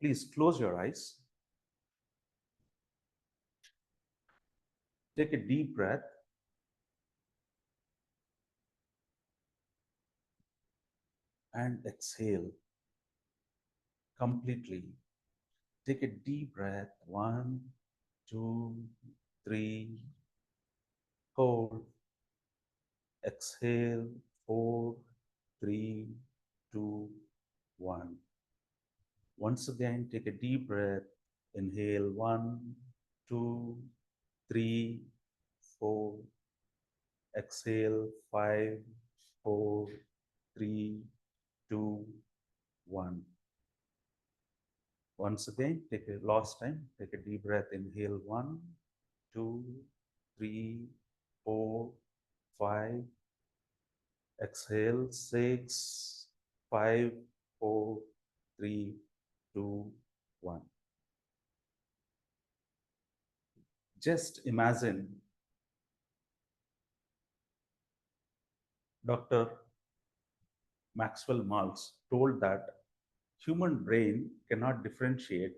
Please close your eyes. Take a deep breath and exhale completely. Take a deep breath. 1, 2, 3. Hold. Exhale. 4, 3, 2, 1. Once again, take a deep breath. Inhale. 1, 2, 3, 4. Exhale. 5, 4, 3, 2, 1. Once again, take a last time, take a deep breath. Inhale. 1, 2, 3, 4, 5. Exhale. 6, 5, 4, 3, 2, 1. Just imagine Dr. Maxwell Maltz told that human brain cannot differentiate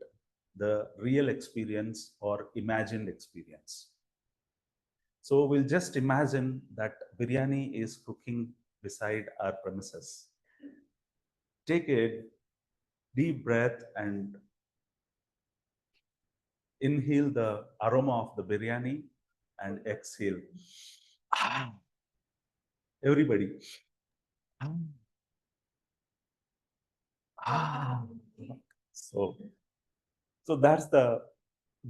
the real experience or imagined experience. So we'll just imagine that biryani is cooking beside our premises. Take a deep breath and inhale the aroma of the biryani and exhale. Everybody. So that's the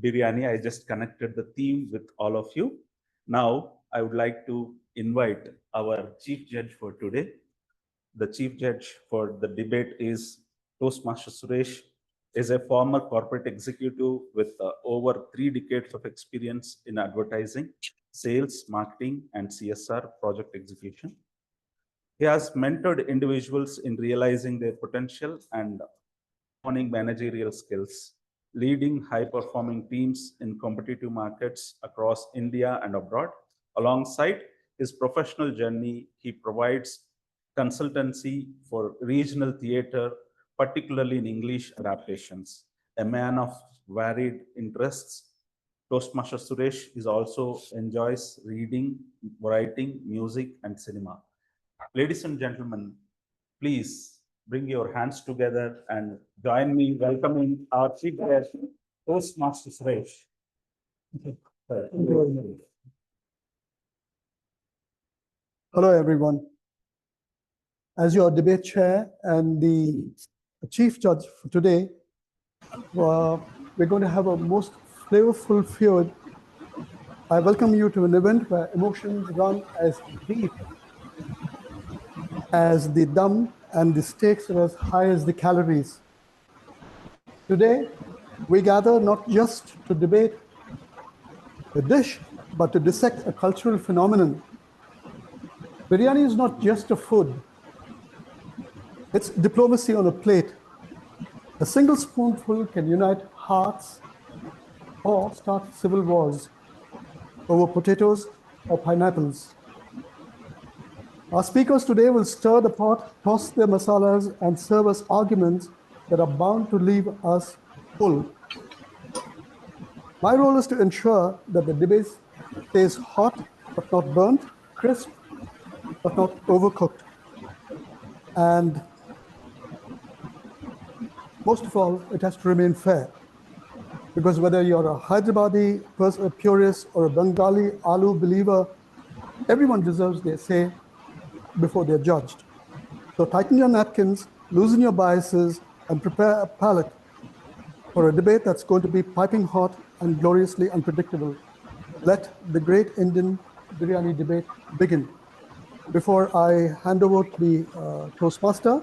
biryani. I just connected the theme with all of you. Now I would like to invite our chief judge for today. The chief judge for the debate is Toastmaster Suresh, is a former corporate executive with over 3 decades of experience in advertising, sales, marketing, and CSR project execution. He has mentored individuals in realizing their potential and honing managerial skills, leading high-performing teams in competitive markets across India and abroad. Alongside his professional journey, he provides consultancy for regional theater, particularly in English adaptations. A man of varied interests, Toastmaster Suresh is also enjoys reading, writing, music, and cinema. Ladies and gentlemen, please bring your hands together and join me welcoming our chief guest, Toastmaster Suresh. Hello, everyone. As your debate chair and the chief judge for today, we're going to have a most flavorful feud. I welcome you to an event where emotions run as deep as the dum and the stakes are as high as the calories. Today, we gather not just to debate a dish, but to dissect a cultural phenomenon. Biryani is not just a food. It's diplomacy on a plate. A single spoonful can unite hearts or start civil wars over potatoes or pineapples. Our speakers today will stir the pot, toss their masalas, and serve us arguments that are bound to leave us full. My role is to ensure that the debate stays hot but not burnt, crisp but not overcooked. And most of all, it has to remain fair. Because whether you're a Hyderabadi a purist or a Bengali aloo believer, everyone deserves their say before they're judged. So tighten your napkins, loosen your biases, and prepare a palate for a debate that's going to be piping hot and gloriously unpredictable. Let the great Indian biryani debate begin. Before I hand over to the Toastmaster,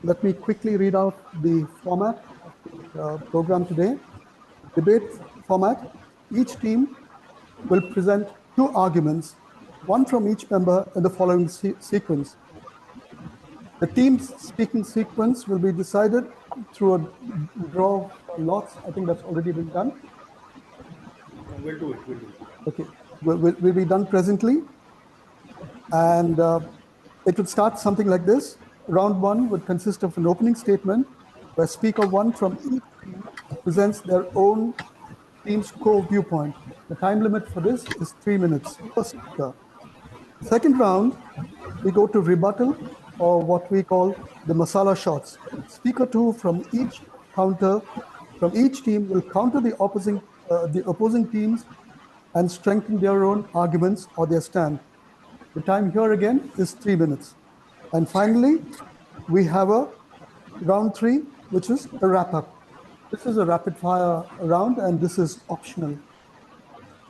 let me quickly read out the format of the program today. Debate format: each team will present 2 arguments, one from each member in the following sequence. The team's speaking sequence will be decided through a draw of lots. I think that's already been done. We'll do it. Okay, will be done presently. And it would start something like this. Round 1 would consist of an opening statement where speaker 1 from each team presents their own team's core viewpoint. The time limit for this is 3 minutes per speaker. Second round, we go to rebuttal, or what we call the masala shots. Speaker 2 from each team will counter the opposing teams and strengthen their own arguments or their stand. The time here again is 3 minutes. And finally, we have a round 3, which is a wrap-up. This is a rapid-fire round, and this is optional.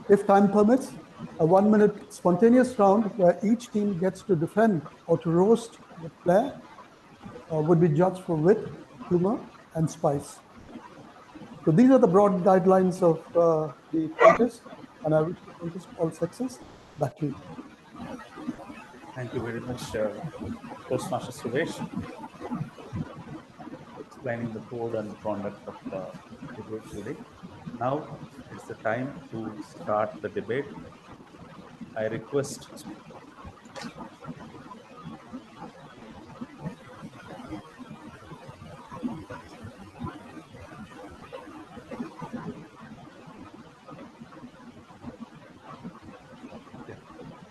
If time permits, a 1-minute spontaneous round where each team gets to defend or to roast the player would be judged for wit, humor, and spice. So these are the broad guidelines of the contest, and I wish the contest all success. Back to you. Thank you very much, Toastmaster Suresh, explaining the code and conduct of the debate today. Now it's the time to start the debate. I request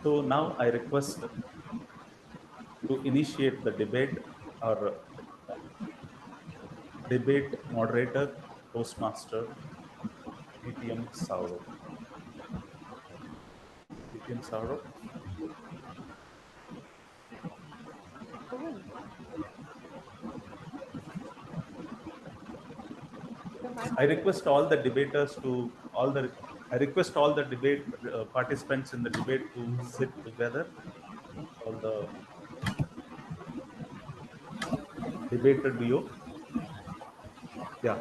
So now I request to initiate the debate or debate moderator, Toastmaster, DTM Saurav. DTM Saurav. I request all the debaters to I request all the debate participants in the debate to sit together. All the debater duo. Yeah.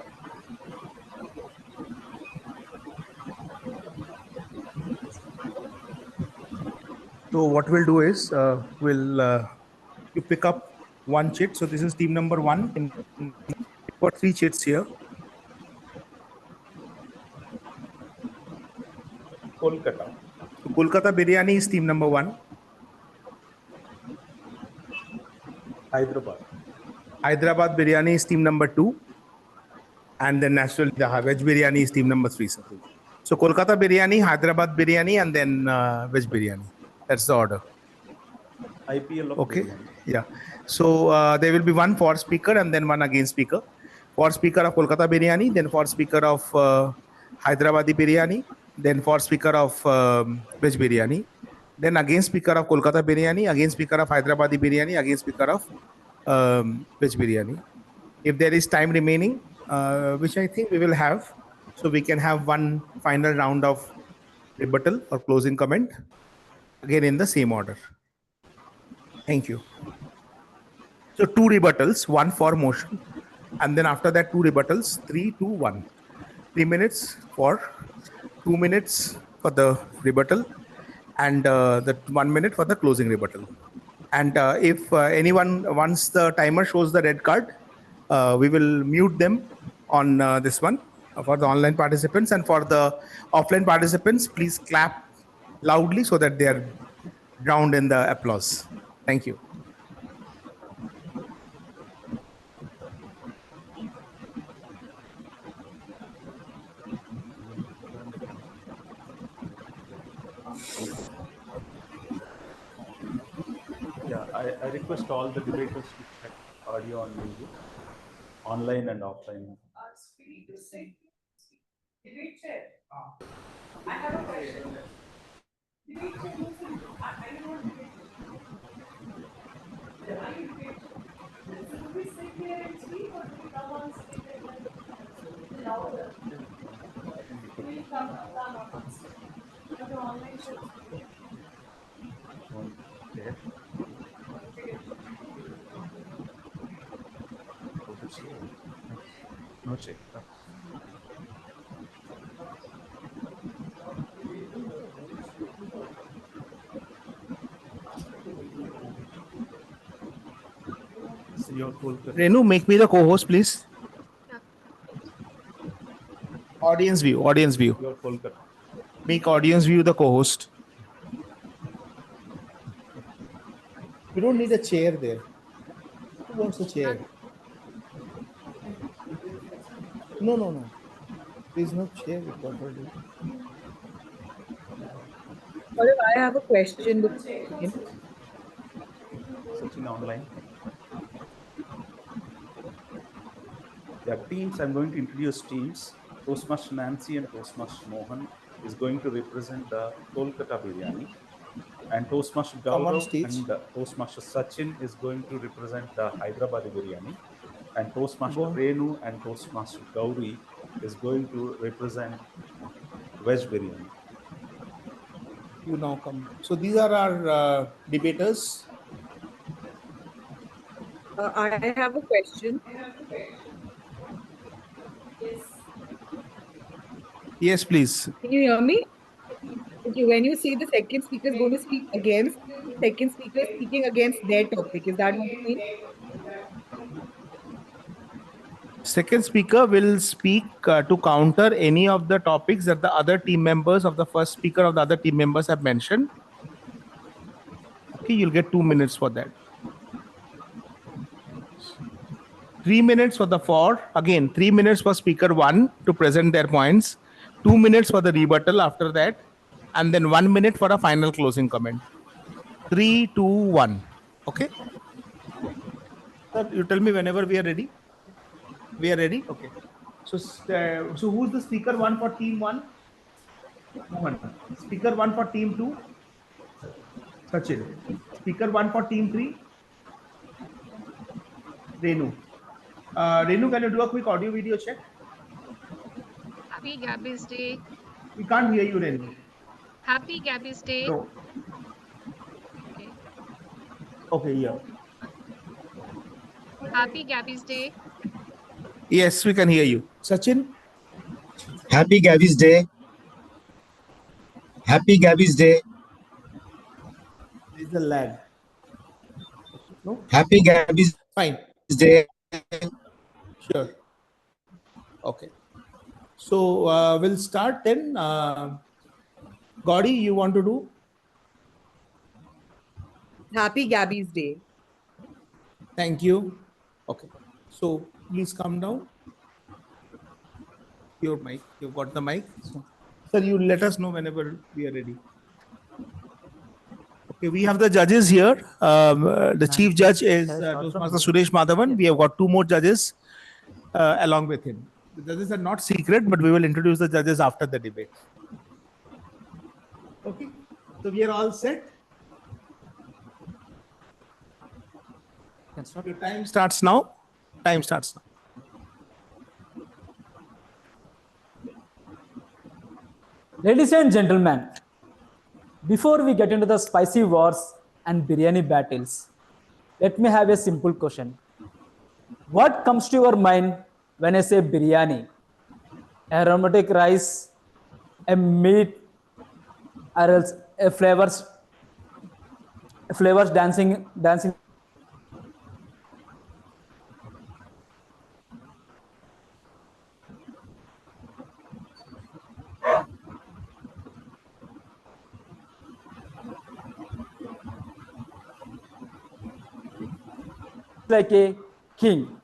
So what we'll do is you pick up one chit. So this is team number 1. We've got 3 chits here. Kolkata. So Kolkata Biryani is team number 1. Hyderabad. Hyderabad Biryani is team number 2. And then naturally the veg biryani is team number 3. So Kolkata Biryani, Hyderabad Biryani, and then veg biryani. That's the order. IPL of Okay. biryani. Yeah. So there will be one for speaker and then one against speaker. For speaker of Kolkata Biryani, then for speaker of Hyderabadi Biryani, then for speaker of veg biryani, then against speaker of Kolkata Biryani, against speaker of Hyderabadi Biryani, against speaker of veg biryani. If there is time remaining, which I think we will have, so we can have one final round of rebuttal or closing comment, again in the same order. Thank you. So 2 rebuttals, 1 for motion, and then after that 2 rebuttals, 3, 2, 1. 3 minutes for 2 minutes for the rebuttal, and the 1 minute for the closing rebuttal. And if anyone, once the timer shows the red card, we will mute them on this one for the online participants, and for the offline participants, please clap loudly so that they are drowned in the applause. Thank you. Yeah, I request all the debaters to check audio and video, online and offline. Debate chair. I have a question. Debate chair means I don't want debate. Are you debate? So do we sit here and speak or do we come on stage and then louder? We come on stage. But the online should There. No check. So your Renu, make me the co-host, please. Yeah. Audience view. Your Kolkata. Make audience view the co-host. You don't need a chair there. Who wants a chair? No. There's no chair. I have a question. Sachin online. Yeah, teams, I'm going to introduce teams. Toastmaster Nancy and Toastmaster Mohan is going to represent the Kolkata biryani. And Toastmaster Come on Gaurav stage. and Toastmaster Sachin is going to represent the Hyderabadi biryani. And Toastmaster Go on. Renu and Toastmaster Gauri is going to represent veg biryani. You now come. So these are our debaters. I have a question. Yes, please. Can you hear me? Okay, when you say the second speaker is going to speak against, the second speaker is speaking against their topic. Is that what you mean? Second speaker will speak to counter any of the topics that the other team members of the first speaker of the other team members have mentioned. Okay, you'll get 2 minutes for that. 3 minutes for the four. Again, 3 minutes for speaker one to present their points. 2 minutes for the rebuttal after that. And then 1 minute for a final closing comment. 3, 2, 1. Okay. Sir, you tell me whenever we are ready. We are ready. Okay. So who's the speaker one for team one? Mohan. Speaker one for team two? Sachin. Speaker one for team three? Renu. Renu, can you do a quick audio video check? Happy Gabbys Day. We can't hear you, Renu. Happy Gabbys Day. No. Okay. Okay, yeah. Happy Gabbys Day. Yes, we can hear you. Sachin? Happy Gabbys Day. Happy Gabbys Day. There's a lag. No? Happy Gabbys Fine. Day. Sure. Okay. So we'll start then. Gaudi, you want to do? Happy Gabby's Day. Thank you. Okay. So please come down. Your mic. You've got the mic. So, sir, you let us know whenever we are ready. Okay, we have the judges here. The chief judge is Toastmaster Suresh Madhavan. We have got 2 more judges along with him. The judges are not secret, but we will introduce the judges after the debate. Okay, so we are all set. Your time starts now. Time starts now. Ladies and gentlemen, before we get into the spicy wars and biryani battles, let me have a simple question. What comes to your mind when I say biryani? Aromatic rice, a meat, or else a flavors dancing. Like a king.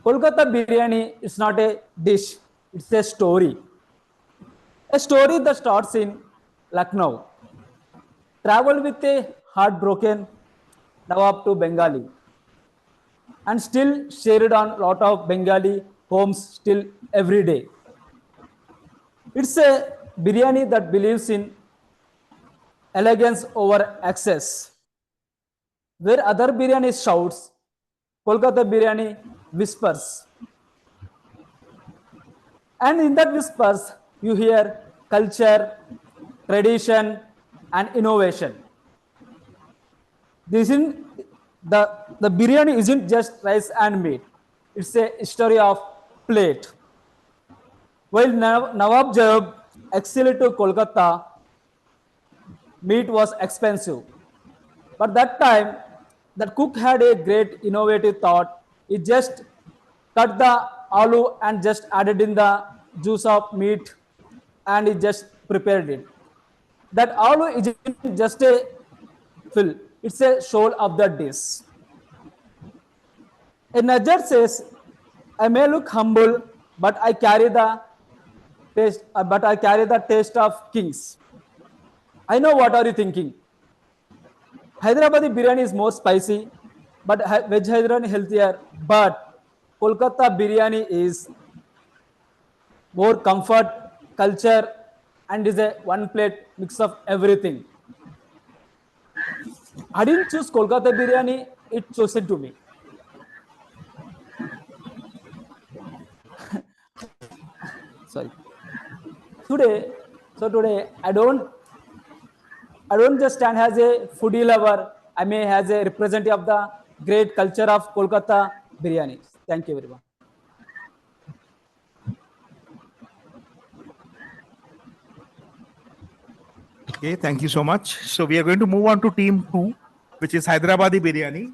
Kolkata biryani is not a dish, it's a story. A story that starts in Lucknow. Traveled with a heartbroken Nawab to Bengali and still shared on a lot of Bengali homes still every day. It's a biryani that believes in elegance over excess. Where other biryani shouts, Kolkata biryani whispers. And in that whispers, you hear culture, tradition, and innovation. The biryani isn't just rice and meat. It's a story of plate. While Nawab Jayab excelled to Kolkata, meat was expensive. But that time, that cook had a great innovative thought. He just cut the aloo and just added in the juice of meat and he just prepared it. That aloo isn't just a fill, it's a soul of the dish. A Najar says, I may look humble, but I carry the taste of kings. I know what are you thinking. Hyderabadi biryani is more spicy, but veg Hyderabadi healthier. But Kolkata biryani is more comfort, culture, and is a one plate mix of everything. I didn't choose Kolkata biryani, it chosen to me. Sorry. Today I don't just stand as a foodie lover. I may as a representative of the great culture of Kolkata biryani. Thank you, everyone. Okay, thank you so much. So we are going to move on to team 2, which is Hyderabadi biryani.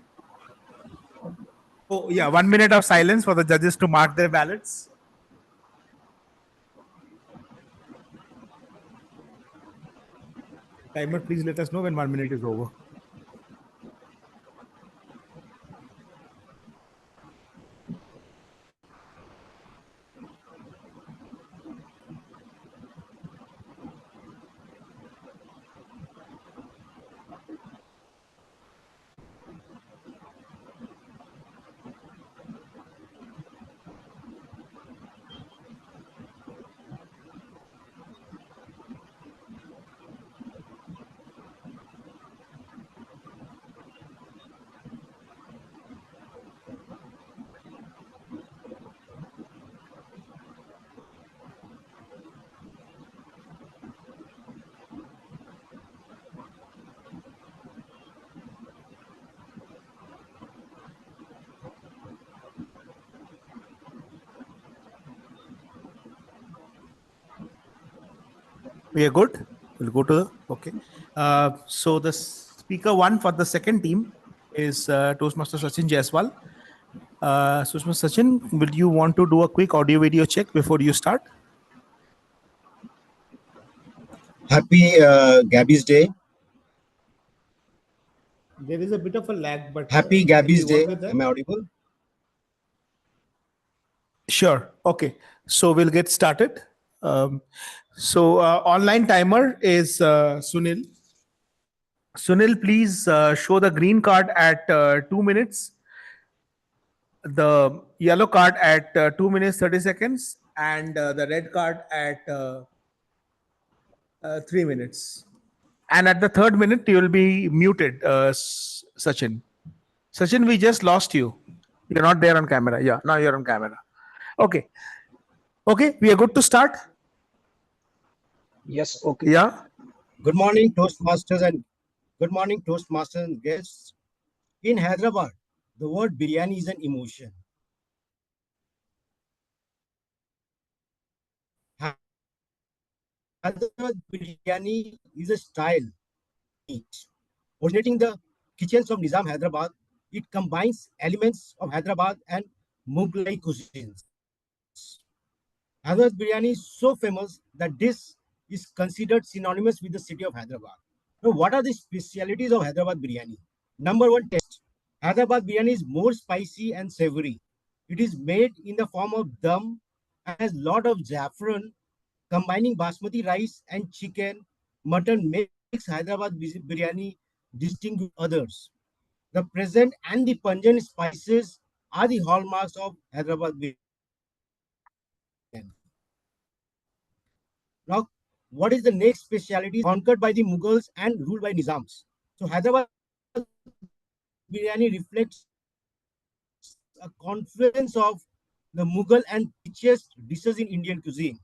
Oh yeah, 1 minute of silence for the judges to mark their ballots. Timer, please let us know when 1 minute is over. We are good. We'll go to the okay. So the speaker one for the second team is Toastmaster Sachin Jaiswal. Toastmaster Sachin, will you want to do a quick audio video check before you start? Happy Gabbys Day. There is a bit of a lag, but Happy Gabbys Day. Am I audible? Sure. Okay. So we'll get started. Online timer is Sunil. Sunil, please show the green card at 2 minutes, the yellow card at 2 minutes 30 seconds, and the red card at 3 minutes. And at the third minute, you will be muted, Sachin. Sachin, we just lost you. You're not there on camera. Yeah, now you're on camera. Okay. Okay, we are good to start? Yes, okay. Yeah. Good morning, Toastmasters and guests. In Hyderabad, the word biryani is an emotion. Hyderabad biryani is a style. Originating the kitchens of Nizam Hyderabad, it combines elements of Hyderabad and Mughlai cuisines. Hyderabad biryani is so famous that this is considered synonymous with the city of Hyderabad. Now, what are the specialities of Hyderabad biryani? Number one, taste. Hyderabad biryani is more spicy and savory. It is made in the form of dum and has lot of saffron. Combining basmati rice and chicken, mutton makes Hyderabad biryani distinct with others. The present and the pungent spices are the hallmarks of Hyderabad biryani. Now, what is the next speciality? Conquered by the Mughals and ruled by Nizams. So Hyderabad biryani reflects a confluence of the Mughal and richest dishes in Indian cuisine.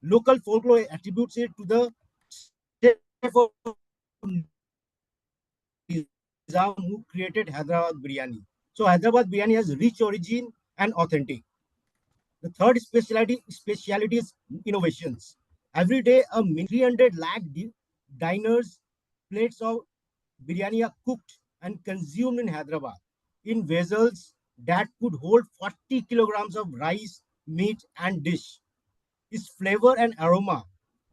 Local folklore attributes it to the chef of Nizam who created Hyderabad biryani. So Hyderabad biryani has rich origin and authentic. The third speciality is innovations. Every day, 300 lakh diners plates of biryani are cooked and consumed in Hyderabad in vessels that could hold 40 kilograms of rice, meat, and dish. Its flavor and aroma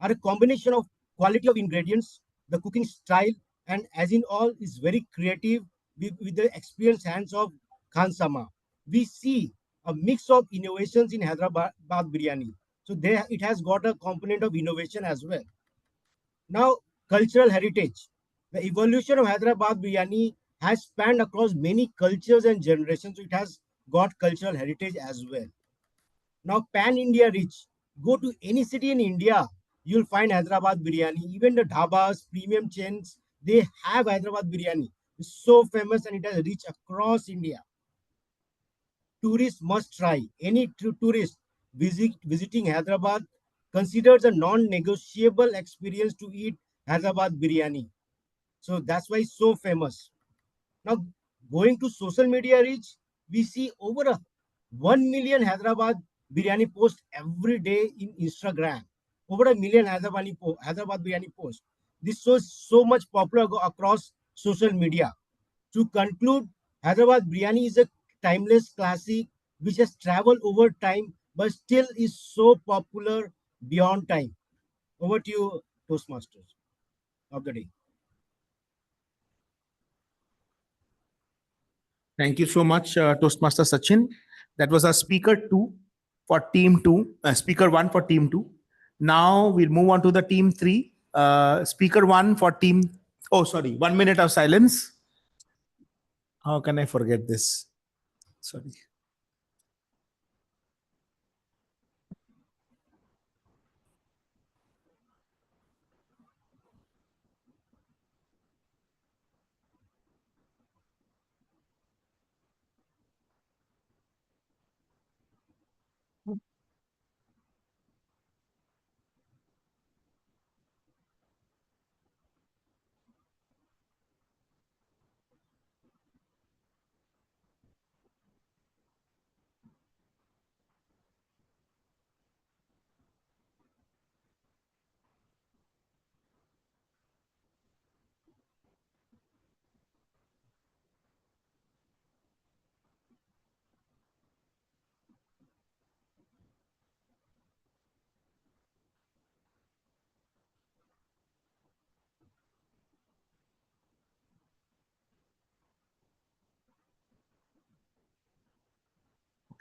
are a combination of quality of ingredients, the cooking style, and as in all, is very creative with the experienced hands of Khan Sama. We see a mix of innovations in Hyderabad biryani. So there, it has got a component of innovation as well. Now, cultural heritage. The evolution of Hyderabad biryani has spanned across many cultures and generations. So it has got cultural heritage as well. Now, pan India reach. Go to any city in India, you'll find Hyderabad biryani. Even the dhabas, premium chains, they have Hyderabad biryani. It's so famous and it has reached across India. Tourists must try. Any tourist visiting Hyderabad considers a non-negotiable experience to eat Hyderabad biryani. So that's why it's so famous. Now, going to social media reach, we see over 1 million Hyderabad biryani posts every day in Instagram. Over 1 million Hyderabad biryani posts. This shows so much popular across social media. To conclude, Hyderabad biryani is a timeless classic which has traveled over time but still is so popular beyond time. Over to you, Toastmasters of the day. Thank you so much, Toastmaster Sachin. That was our speaker two for team two, speaker one for team two. Now we'll move on to the team three. Speaker one for team. Oh, sorry. 1 minute of silence. How can I forget this? Sorry.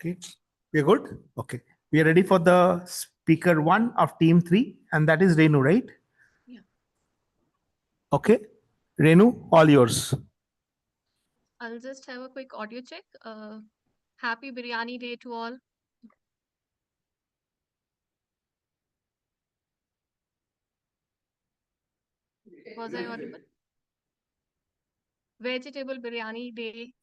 Okay, we're good. Okay, we are ready for the speaker one of team three, and that is Renu, right? Yeah. Okay, Renu, all yours. I'll just have a quick audio check. Happy Biryani Day to all. Was I audible? Vegetable Biryani Day.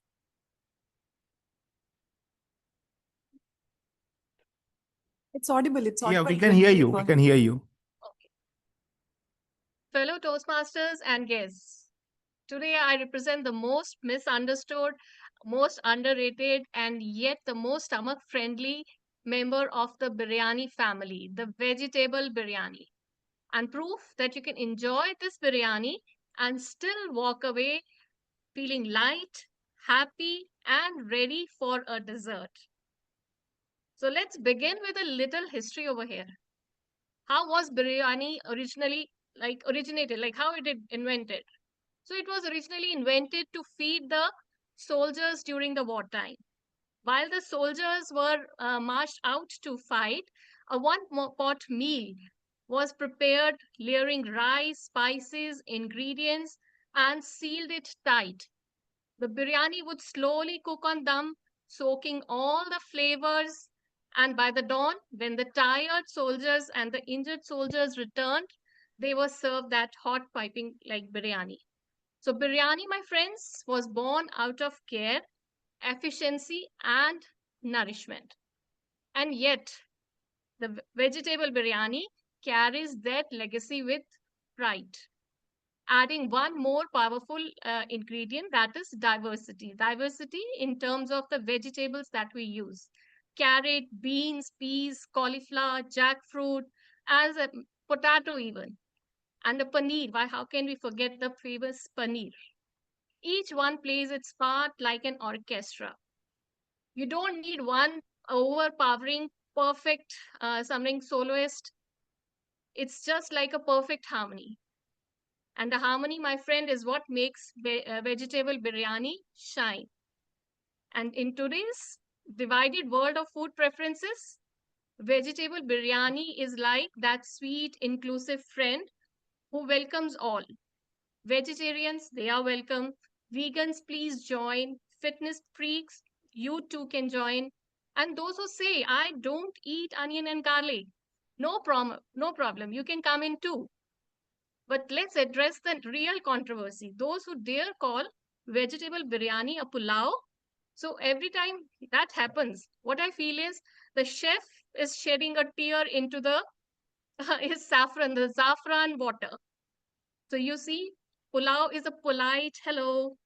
It's audible. It's audible. Yeah, we can hear you. We can hear you. Okay. Fellow Toastmasters and guests, today I represent the most misunderstood, most underrated, and yet the most stomach friendly member of the biryani family, the vegetable biryani. And proof that you can enjoy this biryani and still walk away feeling light, happy, and ready for a dessert. So let's begin with a little history over here. How was biryani originated, like how it invented? So it was originally invented to feed the soldiers during the wartime. While the soldiers were marched out to fight, a one-pot meal was prepared, layering rice, spices, ingredients, and sealed it tight. The biryani would slowly cook on dum, soaking all the flavors. And by the dawn, when the tired soldiers and the injured soldiers returned, they were served that hot piping like biryani. So, biryani, my friends, was born out of care, efficiency, and nourishment. And yet, the vegetable biryani carries that legacy with pride, adding one more powerful ingredient, that is diversity. Diversity in terms of the vegetables that we use: carrot, beans, peas, cauliflower, jackfruit, as a potato even, and the paneer. Why, how can we forget the famous paneer? Each one plays its part like an orchestra. You don't need one overpowering, perfect something soloist. It's just like a perfect harmony. And the harmony, my friend, is what makes vegetable biryani shine. And in today's divided world of food preferences, vegetable biryani is like that sweet, inclusive friend who welcomes all. Vegetarians, they are welcome. Vegans, please join. Fitness freaks, you too can join. And those who say, I don't eat onion and garlic, no problem. You can come in too. But let's address the real controversy. Those who dare call vegetable biryani a pulao. So every time that happens, what I feel is the chef is shedding a tear into the his the saffron water. So you see, pulao is a polite hello,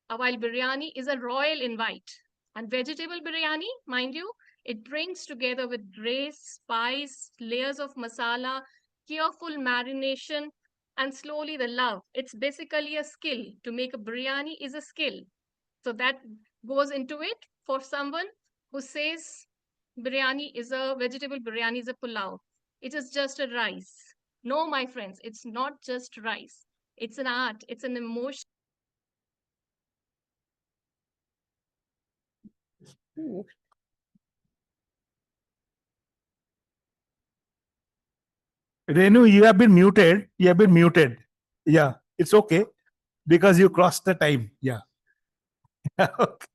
while biryani is a royal invite. And vegetable biryani, mind you, it brings together with grace, spice, layers of masala, careful marination, and slowly the love. It's basically a skill. To make a biryani is a skill. So that goes into it for someone who says vegetable biryani is a pulao. It is just a rice. No, my friends, it's not just rice. It's an art, it's an emotion. Renu, you have been muted. You have been muted. Yeah, it's okay because you crossed the time. Yeah. Okay.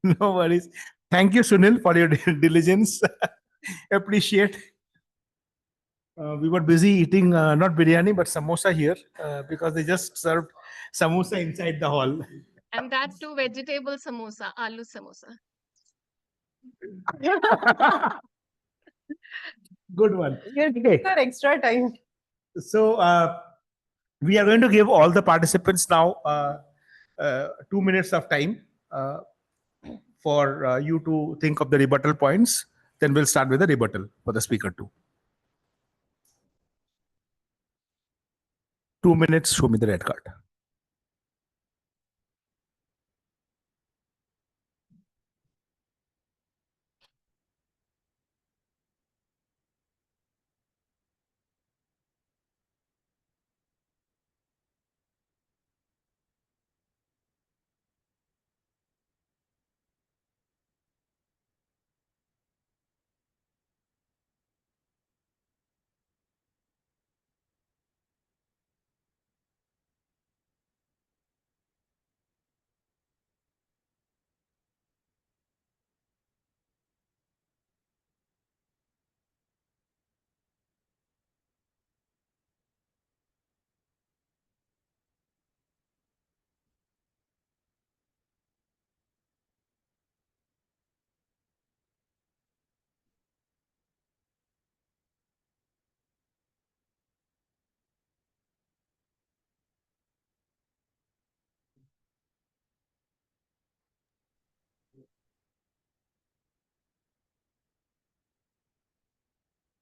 No worries. Thank you, Sunil, for your diligence. Appreciate. We were busy eating not biryani but samosa here because they just served samosa inside the hall. And that too, vegetable samosa, aloo samosa. Good one. You're giving her extra time. So we are going to give all the participants now 2 minutes of time for you to think of the rebuttal points. Then we'll start with the rebuttal for the speaker too. 2 minutes, show me the red card.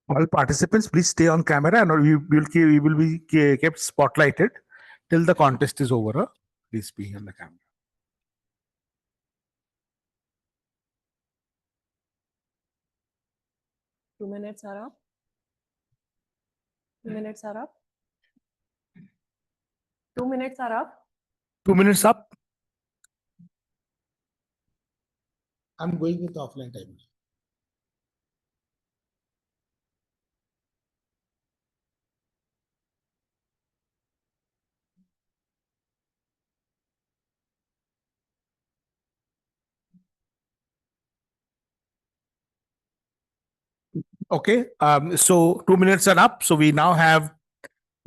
All participants, please stay on camera and we will be kept spotlighted till the contest is over. Please be on the camera. Two minutes are up. 2 minutes are up. 2 minutes are up. 2 minutes up. I'm going with the offline timer. Okay, so 2 minutes are up. So we now have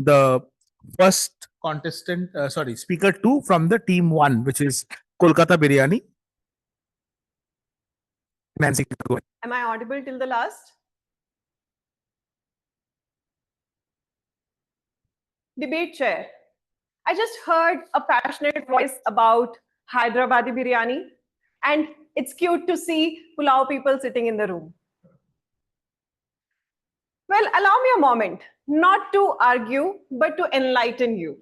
the first contestant, speaker 2 from the team 1, which is Kolkata Biryani. Nancy, go ahead. Am I audible till the last? Debate chair. I just heard a passionate voice about Hyderabadi biryani, and it's cute to see Pulao people sitting in the room. Well, allow me a moment, not to argue, but to enlighten you.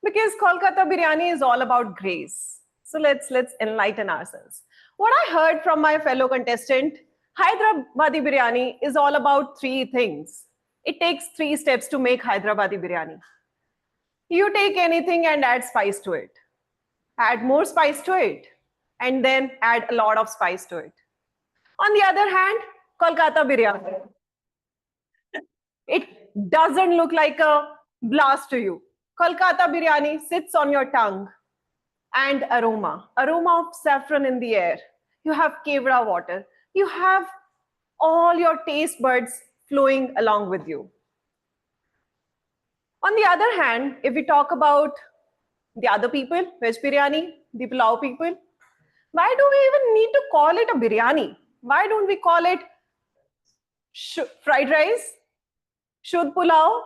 Because Kolkata biryani is all about grace. So let's enlighten ourselves. What I heard from my fellow contestant, Hyderabadi biryani is all about 3 things. It takes 3 steps to make Hyderabadi biryani. You take anything and add spice to it. Add more spice to it. And then add a lot of spice to it. On the other hand, Kolkata biryani. It doesn't look like a blast to you. Kolkata biryani sits on your tongue and aroma of saffron in the air. you have kevra water, you have all your taste buds flowing along with you. On the other hand, if we talk about the other people, veg biryani, the pulao people, why do we even need to call it a biryani? Why don't we call it fried rice, shudh pulao,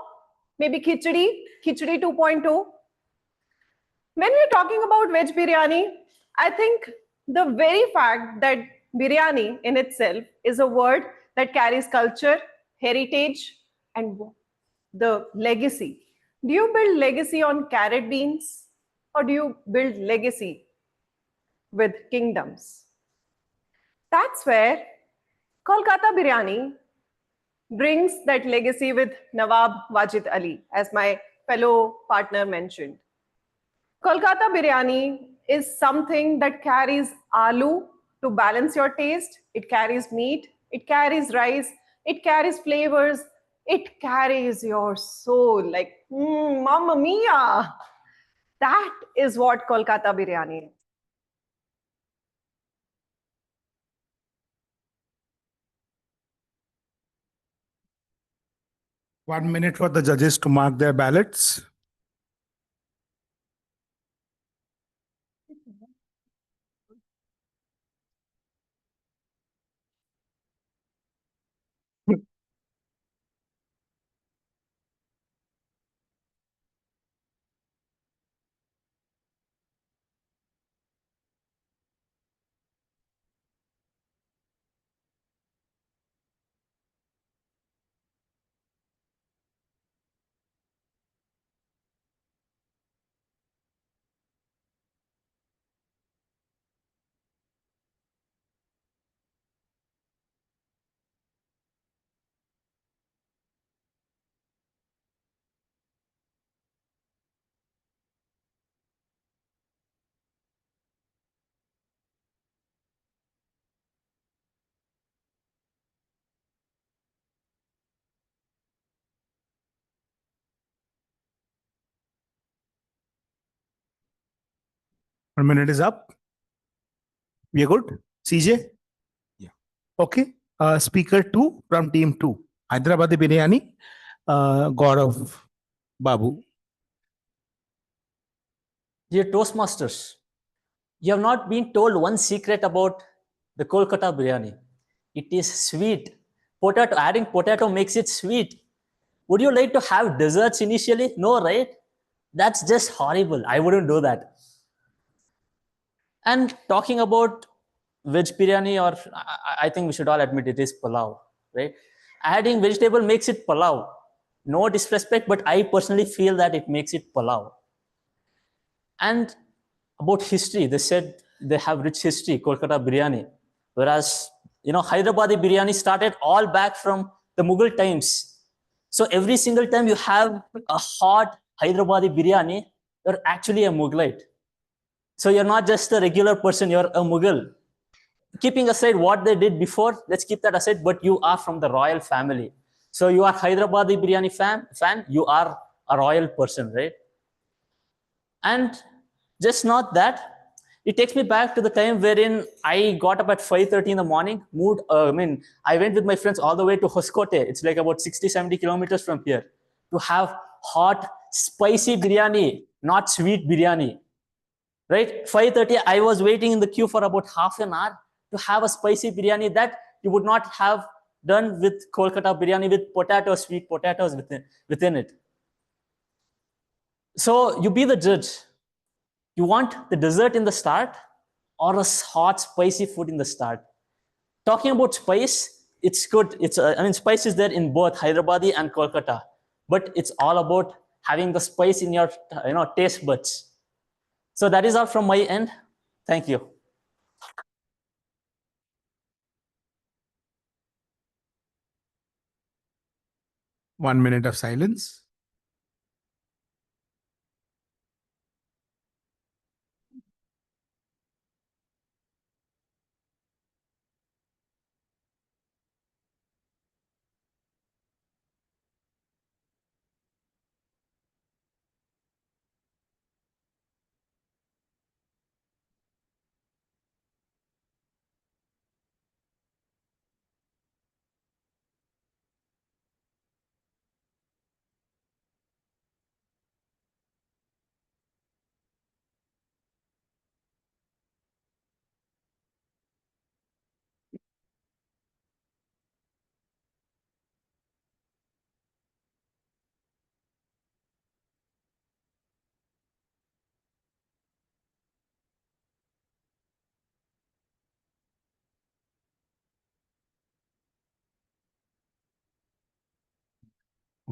maybe khichdi, khichdi 2.2? When we're talking about veg biryani, I think the very fact that biryani in itself is a word that carries culture, heritage, and the legacy. Do you build legacy on carrot beans or do you build legacy with kingdoms? That's where Kolkata biryani brings that legacy with Nawab Wajid Ali, as my fellow partner mentioned. Kolkata biryani is something that carries aloo to balance your taste. It carries meat, it carries rice, it carries flavors, it carries your soul like, mamma mia. That is what Kolkata biryani is. 1 minute for the judges to mark their ballots. One minute is up. We are good? CJ? Yeah. Okay. Speaker 2 from team 2. Hyderabadi Biryani, Gaurav Babu. Dear Toastmasters, you have not been told one secret about the Kolkata biryani. It is sweet. Adding potato makes it sweet. Would you like to have desserts initially? No, right? That's just horrible. I wouldn't do that. And talking about veg biryani, or I think we should all admit it is pulao, right? Adding vegetable makes it pulao. No disrespect, but I personally feel that it makes it pulao. And about history, they said they have rich history, Kolkata biryani. Whereas, Hyderabadi biryani started all back from the Mughal times. So every single time you have a hot Hyderabadi biryani, you're actually a Mughlite. So you're not just a regular person, you're a Mughal. Keeping aside what they did before, let's keep that aside, but you are from the royal family. So you are Hyderabadi biryani fan, you are a royal person, right? And just not that, it takes me back to the time wherein I got up at 5:30 in the morning, I went with my friends all the way to Hoskote. It's like about 60, 70 kilometers from here to have hot, spicy biryani, not sweet biryani, right? 5:30, I was waiting in the queue for about half an hour to have a spicy biryani that you would not have done with Kolkata biryani with potatoes, sweet potatoes within it. So you be the judge. You want the dessert in the start or a hot, spicy food in the start? Talking about spice, it's good. Spice is there in both Hyderabadi and Kolkata, but it's all about having the spice in your, taste buds. So that is all from my end. Thank you. One minute of silence.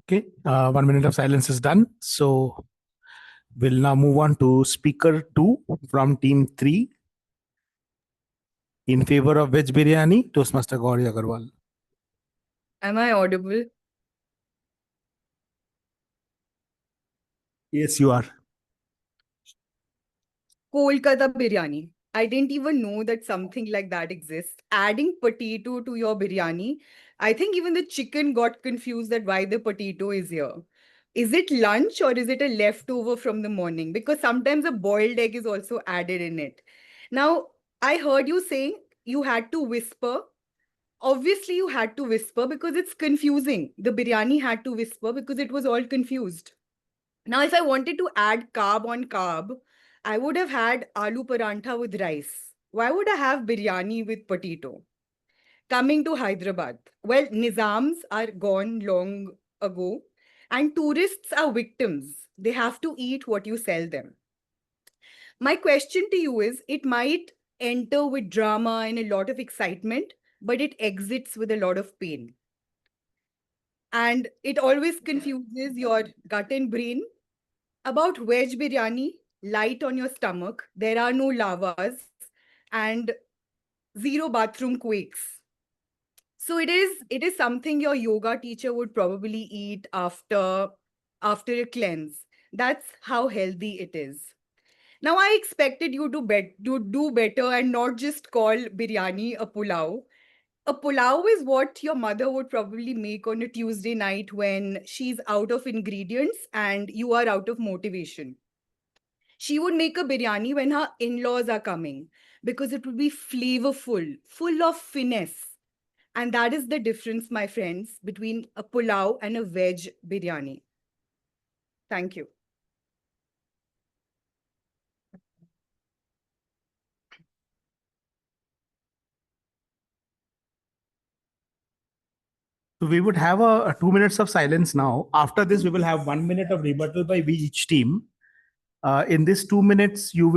Okay, 1 minute of silence is done. So we'll now move on to speaker 2 from team 3 in favor of veg biryani, Toastmaster Gauri Agarwal. Am I audible? Yes, you are. Kolkata biryani. I didn't even know that something like that exists. Adding potato to your biryani, I think even the chicken got confused that why the potato is here. Is it lunch or is it a leftover from the morning? Because sometimes a boiled egg is also added in it. Now, I heard you saying you had to whisper. Obviously, you had to whisper because it's confusing. The biryani had to whisper because it was all confused. Now, if I wanted to add carb on carb, I would have had aloo parantha with rice. Why would I have biryani with potato? Coming to Hyderabad, well, Nizams are gone long ago, and tourists are victims. They have to eat what you sell them. My question to you is, it might enter with drama and a lot of excitement, but it exits with a lot of pain. And it always confuses your gut and brain. About veg biryani, light on your stomach, there are no lavas and zero bathroom quakes. So it is something your yoga teacher would probably eat after a cleanse. That's how healthy it is. Now I expected you to do better and not just call biryani a pulao. A pulao is what your mother would probably make on a Tuesday night when she's out of ingredients and you are out of motivation. She would make a biryani when her in-laws are coming because it would be flavorful, full of finesse. And that is the difference, my friends, between a pulao and a veg biryani. Thank you. So we would have a 2 minutes of silence now. After this, we will have 1 minute of rebuttal by each team. In this 2 minutes, you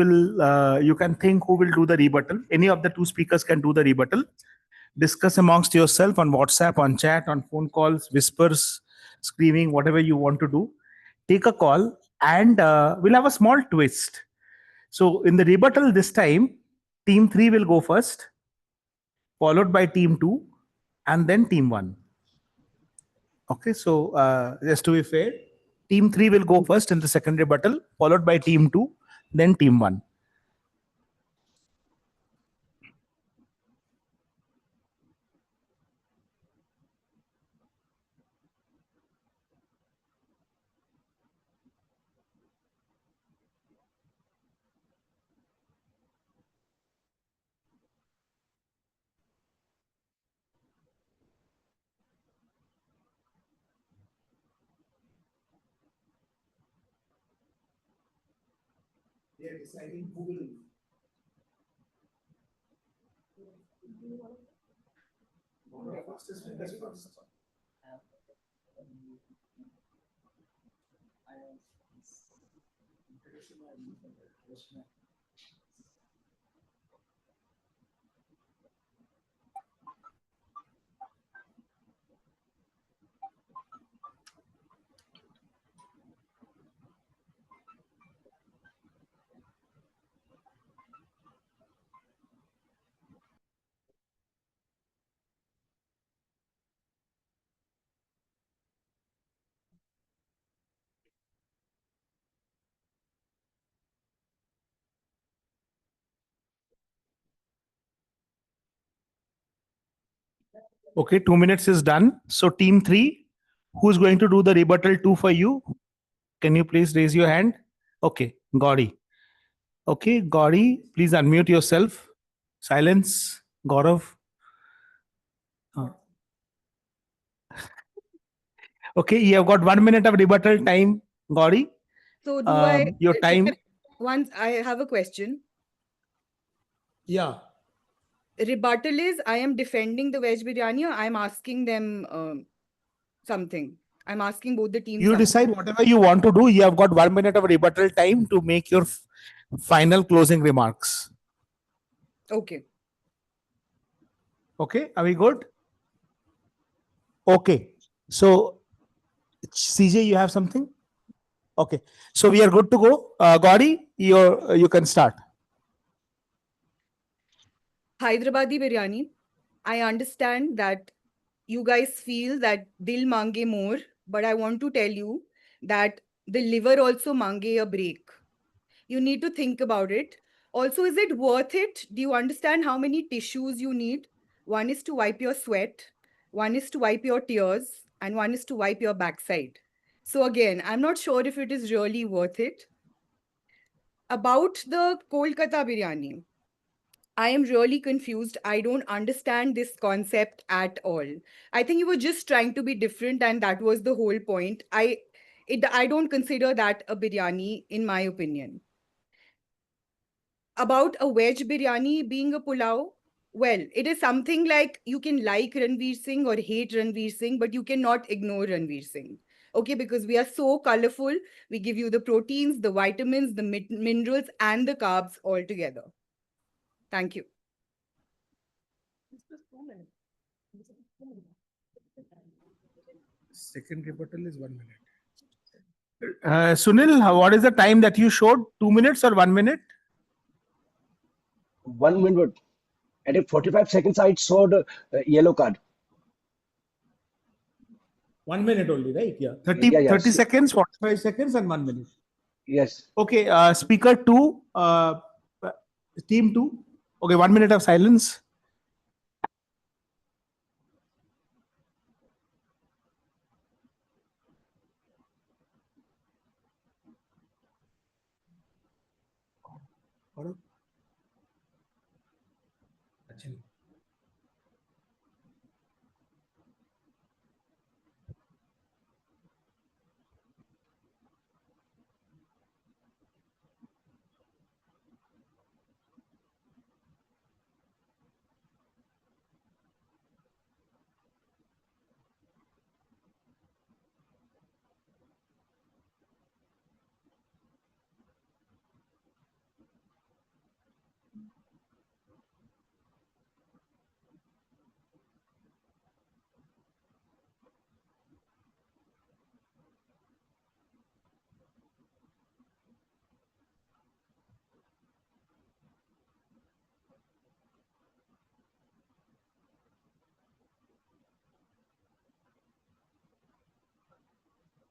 can think who will do the rebuttal. Any of the two speakers can do the rebuttal. Discuss amongst yourself on WhatsApp, on chat, on phone calls, whispers, screaming, whatever you want to do. Take a call, and we'll have a small twist. So in the rebuttal this time, team 3 will go first, followed by team 2, and then team 1. Okay, so just to be fair, team 3 will go first in the second rebuttal, followed by team 2, then team 1. They are deciding who will. Okay, 2 minutes is done. So team 3, who's going to do the rebuttal 2 for you? Can you please raise your hand? Okay, Gauri. Okay, Gauri, please unmute yourself. Silence, Gaurav. Okay, you have got 1 minute of rebuttal time, Gauri. So do I? Your time. Once I have a question. Yeah. Rebuttal is I am defending the veg biryani or I'm asking them something. I'm asking both the teams. You decide whatever you want to do. You have got 1 minute of rebuttal time to make your final closing remarks. Okay. Okay, are we good? Okay. So CJ, you have something? Okay, so we are good to go. Gauri, you can start. Hyderabadi biryani. I understand that you guys feel that dil mange more, but I want to tell you that the liver also mange a break. You need to think about it. Also, is it worth it? Do you understand how many tissues you need? One is to wipe your sweat, one is to wipe your tears, and one is to wipe your backside. So, again, I'm not sure if it is really worth it. About the Kolkata biryani, I am really confused. I don't understand this concept at all. I think you were just trying to be different, and that was the whole point. I don't consider that a biryani, in my opinion. About a veg biryani being a pulao, well, it is something like you can like Ranveer Singh or hate Ranveer Singh, but you cannot ignore Ranveer Singh. Okay, because we are so colorful. We give you the proteins, the vitamins, the minerals, and the carbs all together. Thank you. Second rebuttal is 1 minute. Sunil, what is the time that you showed? 2 minutes or 1 minute? 1 minute. And in 45 seconds, I showed yellow card. 1 minute only, right? Yeah. 30, Yeah, yeah. 30 seconds, 45 seconds, and 1 minute. Yes. Okay, speaker 2, team 2. Okay, 1 minute of silence.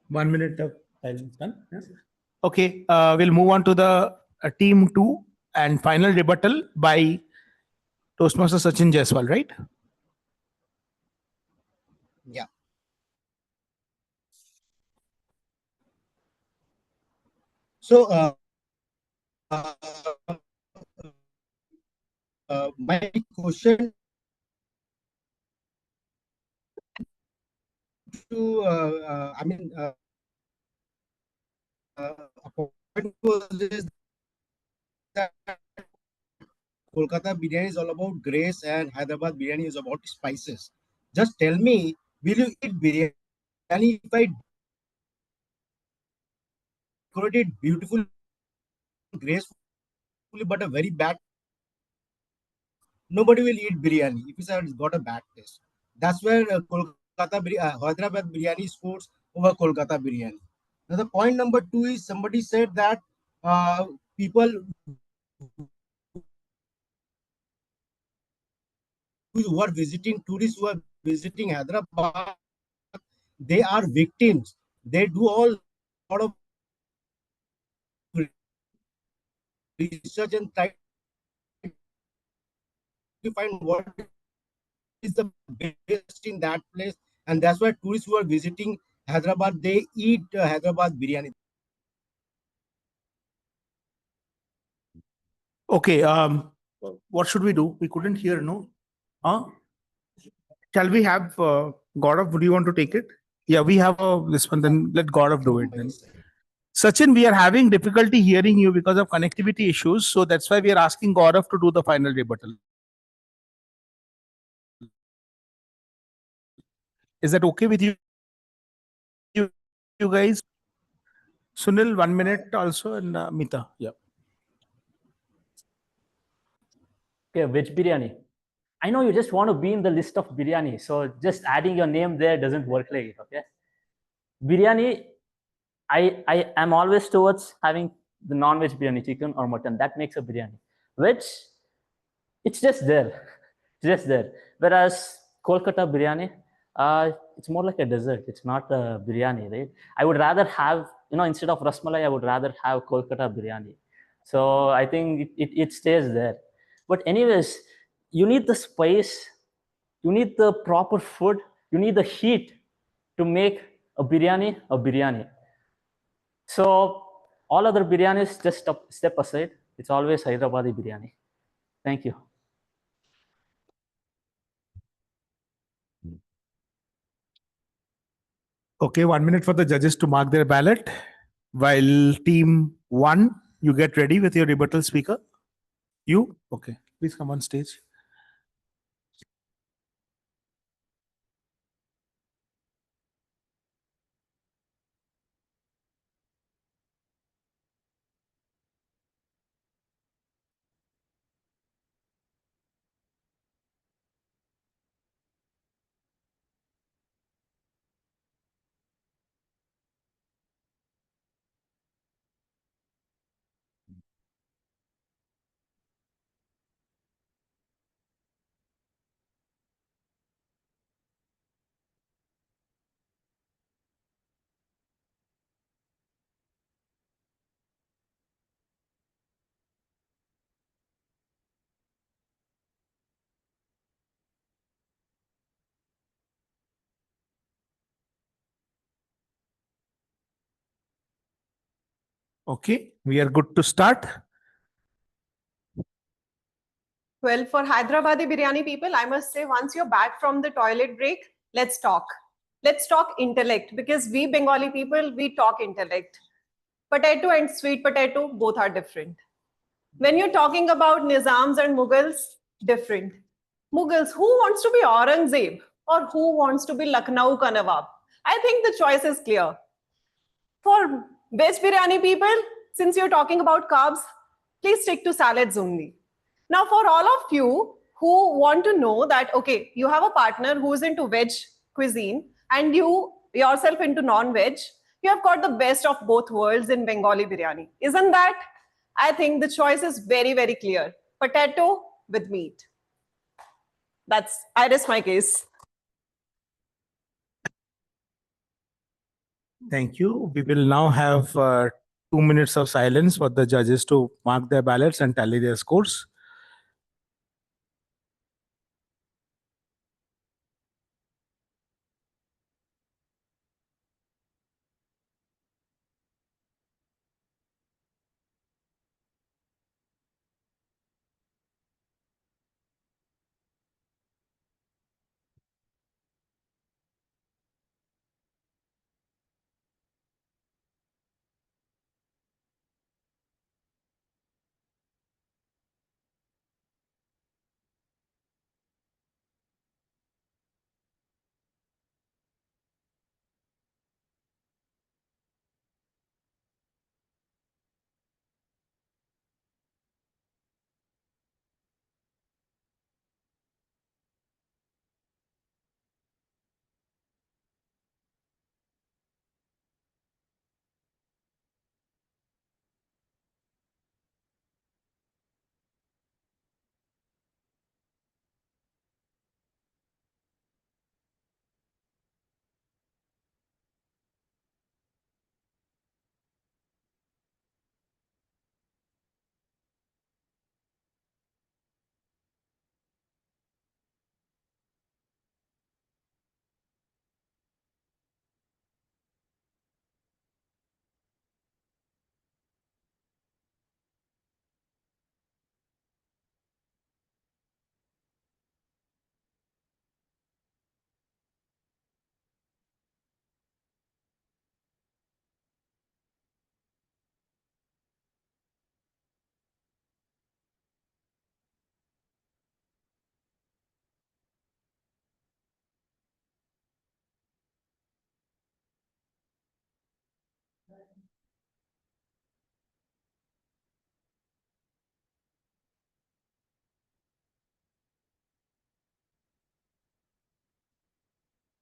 One minute of silence done. Yes. Okay, we'll move on to the team 2 and final rebuttal by Toastmaster Sachin Jaiswal, right? Yeah. So, my question to, point was this, that Kolkata biryani is all about grace and Hyderabad biryani is about spices. Just tell me, will you eat biryani if I decorate it beautifully, gracefully, but a very bad? Nobody will eat biryani if it's got a bad taste. That's where Hyderabad biryani scores over Kolkata biryani. Now, the point number 2 is somebody said that people who are visiting, tourists who are visiting Hyderabad, they are victims. They do all lot of research and try to find what is the best in that place, and that's why tourists who are visiting Hyderabad, they eat Hyderabad biryani. Okay, what should we do? We couldn't hear, no? Huh? Shall we have Gaurav? Would you want to take it? Yeah, we have this one. Then let Gaurav do it. Then Sachin, we are having difficulty hearing you because of connectivity issues. So that's why we are asking Gaurav to do the final rebuttal. Is that okay with you? You guys? Sunil, 1 minute also, and Mita. Yeah. Okay, veg biryani. I know you just want to be in the list of biryani, so just adding your name there doesn't work like it, okay? Biryani, I am always towards having the non-veg biryani, chicken or mutton. That makes a biryani. Veg, it's just there. It's just there. Whereas Kolkata biryani, it's more like a dessert. It's not a biryani, right? I would rather have, instead of rasmalai, I would rather have Kolkata biryani. So I think it stays there. But anyways, you need the spice, you need the proper food, you need the heat to make a biryani a biryani. So all other biryanis just step aside. It's always Hyderabadi biryani. Thank you. Okay, 1 minute for the judges to mark their ballot. While team one, you get ready with your rebuttal speaker. You? Okay, please come on stage. Okay, we are good to start. Well, for Hyderabadi biryani people, I must say, once you're back from the toilet break, let's talk. Let's talk intellect, because we Bengali people, we talk intellect. Potato and sweet potato, both are different. When you're talking about Nizams and Mughals, different. Mughals, who wants to be Aurangzeb or who wants to be Lucknow ka Nawab? I think the choice is clear. For veg biryani people, since you're talking about carbs, please stick to salads only. Now, for all of you who want to know that, okay, you have a partner who's into veg cuisine and you yourself into non-veg, you have got the best of both worlds in Bengali biryani. Isn't that? I think the choice is very, very clear. Potato with meat. I rest my case. Thank you. We will now have 2 minutes of silence for the judges to mark their ballots and tally their scores.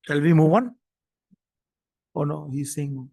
Shall we move on? Oh no, he's saying no.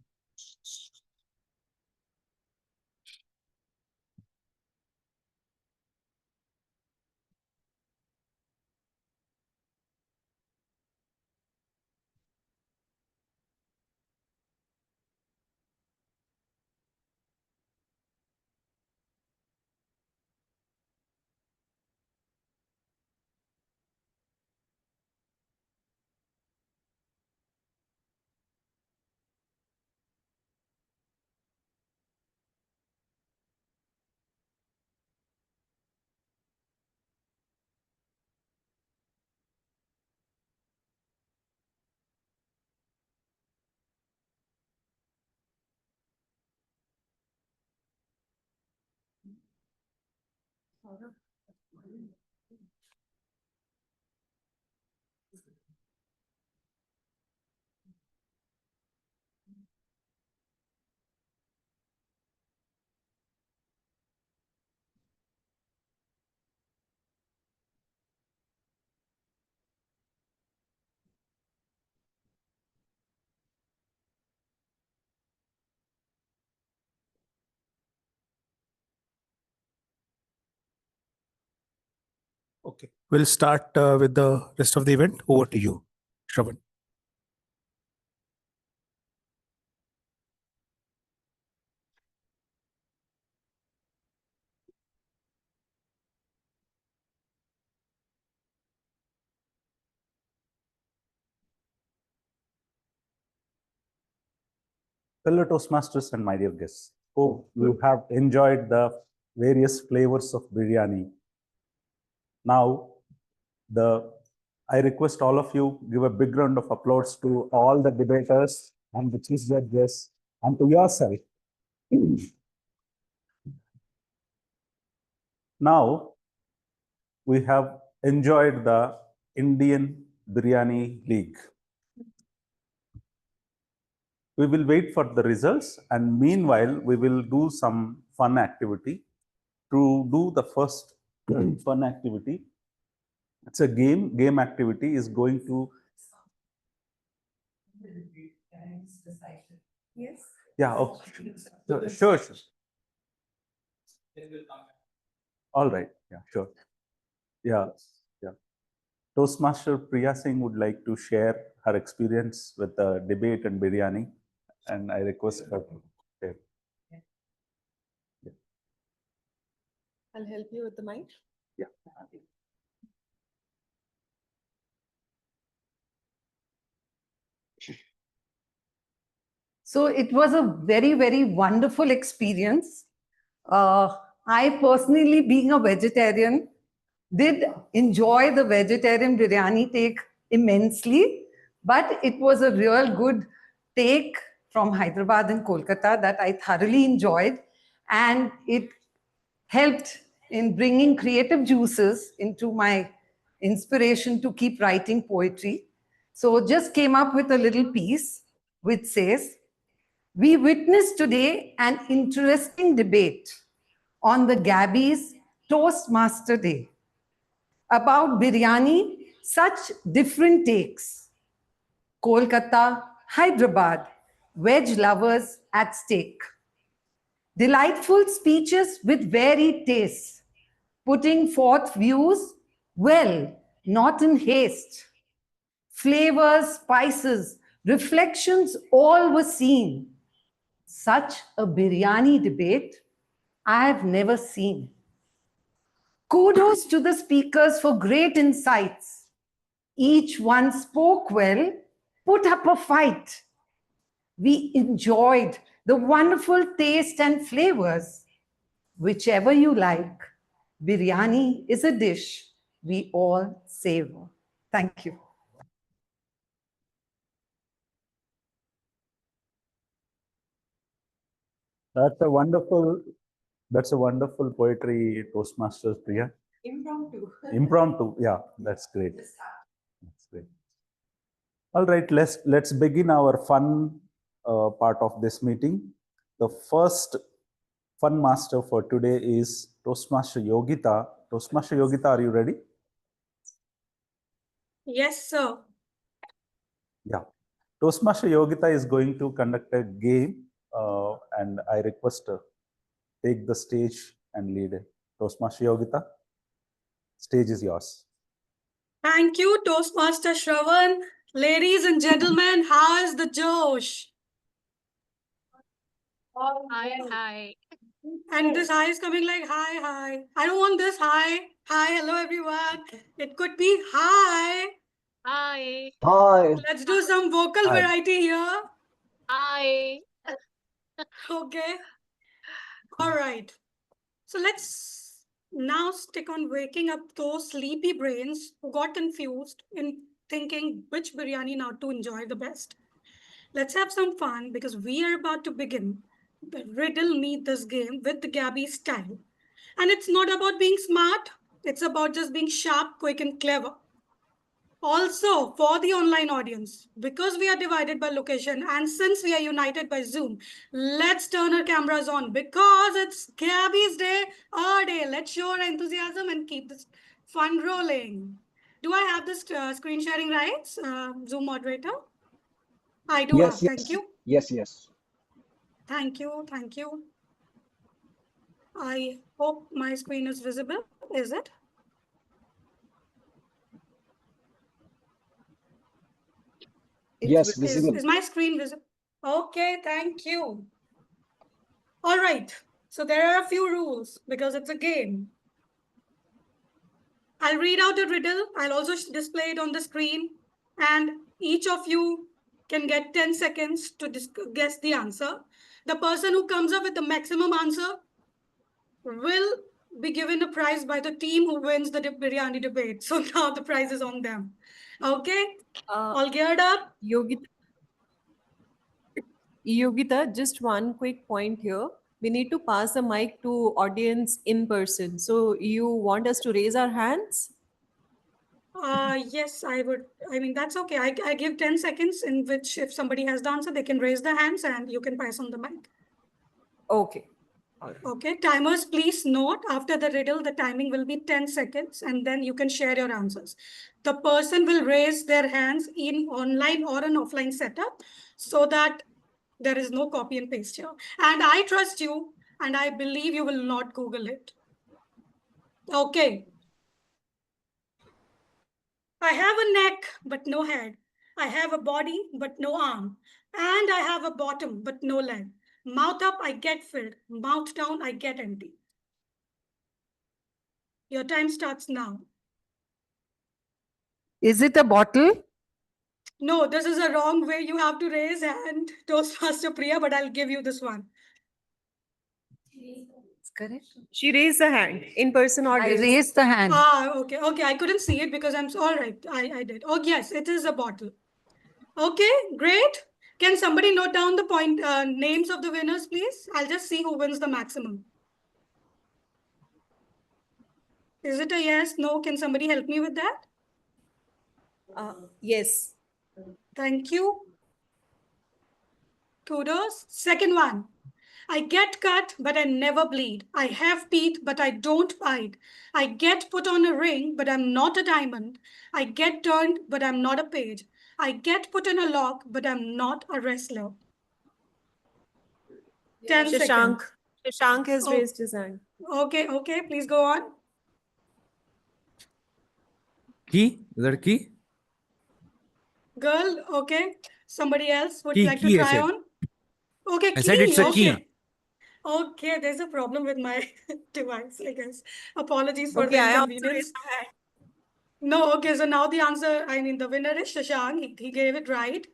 Okay, we'll start with the rest of the event. Over to you, Shravan. Fellow Toastmasters and my dear guests, hope you have enjoyed the various flavors of biryani. Now, I request all of you give a big round of applause to all the debaters and the chief judges and to yourself. Now, we have enjoyed the Indian Biryani League. We will wait for the results, and meanwhile, we will do some fun activity. To do the first fun activity, it's a game activity is going to. Yes. Yeah, okay. Sure. All right, yeah, sure. Yeah. Toastmaster Priya Singh would like to share her experience with the debate and biryani, and I request her to share. I'll help you with the mic. Yeah. So it was a very, very wonderful experience. I personally, being a vegetarian, did enjoy the vegetarian biryani take immensely, but it was a real good take from Hyderabad and Kolkata that I thoroughly enjoyed, and it helped in bringing creative juices into my inspiration to keep writing poetry. So just came up with a little piece which says, we witnessed today an interesting debate on the Gabbys Toastmaster Day about biryani, such different takes. Kolkata, Hyderabad, veg lovers at stake. Delightful speeches with varied tastes, putting forth views, well, not in haste. Flavors, spices, reflections, all were seen. Such a biryani debate I have never seen. Kudos to the speakers for great insights. Each one spoke well, put up a fight. We enjoyed the wonderful taste and flavors. Whichever you like, biryani is a dish we all savor. Thank you. That's a wonderful poetry, Toastmasters Priya. Impromptu, yeah, that's great. That's great. All right, let's begin our fun part of this meeting. The first fun master for today is Toastmaster Yogita. Toastmaster Yogita, are you ready? Yes, sir. Yeah. Toastmaster Yogita is going to conduct a game, and I request her take the stage and lead it. Toastmaster Yogita, stage is yours. Thank you, Toastmaster Shravan. Ladies and gentlemen, how is the Josh? Hi. And this hi is coming like hi. I don't want this hi. Hi, hello everyone. It could be hi. Hi. Hi. Let's do some vocal Hi. variety here. Hi. Okay. All right. So let's now stick on waking up those sleepy brains who got confused in thinking which biryani now to enjoy the best. Let's have some fun because we are about to begin the riddle me this game with the Gabby style. And it's not about being smart, it's about just being sharp, quick, and clever. Also, for the online audience, because we are divided by location and since we are united by Zoom, let's turn our cameras on because it's Gabby's day, our day. Let's show our enthusiasm and keep this fun rolling. Do I have this screen sharing rights, Zoom moderator? I do Yes, have. Thank yes, you. yes. Thank you. I hope my screen is visible. Is it? Yes, visible. Is my screen visible? Okay, thank you. All right. So there are a few rules because it's a game. I'll read out a riddle. I'll also display it on the screen. And each of you can get 10 seconds to guess the answer. The person who comes up with the maximum answer will be given a prize by the team who wins the biryani debate. So now the prize is on them. Okay? All geared up? Yogita, just one quick point here. We need to pass the mic to audience in person. So you want us to raise our hands? Yes, I would. I mean, that's okay. I give 10 seconds in which if somebody has the answer, they can raise their hands and you can pass on the mic. Okay. Okay, timers, please note after the riddle, the timing will be 10 seconds and then you can share your answers. The person will raise their hands in online or an offline setup so that there is no copy and paste here. And I trust you and I believe you will not Google it. Okay. I have a neck, but no head. I have a body, but no arm. And I have a bottom, but no leg. Mouth up, I get filled. Mouth down, I get empty. Your time starts now. Is it a bottle? No, this is a wrong way. You have to raise hand, Toastmaster Priya, but I'll give you this one. Correct. She raised the hand. In-person audience. I raised the hand. Okay. I couldn't see it because I'm all right. I did. Oh, yes, it is a bottle. Okay, great. Can somebody note down the names of the winners, please? I'll just see who wins the maximum. Is it a yes? No? Can somebody help me with that? Yes. Thank you. Kudos. Second one. I get cut, but I never bleed. I have teeth, but I don't bite. I get put on a ring, but I'm not a diamond. I get turned, but I'm not a page. I get put in a lock, but I'm not a wrestler. 10 seconds. Shashank has raised his hand. Okay, please go on. Key? Ladki? Girl, okay. Somebody else would Key, like to key, I try said. on? Okay, I said it's a key. okay. Okay, there's a problem with my device, I guess. Apologies for Okay, the I also inconvenience. raised my hand. No, okay, so now the answer, I mean, the winner is Shashank. He gave it right.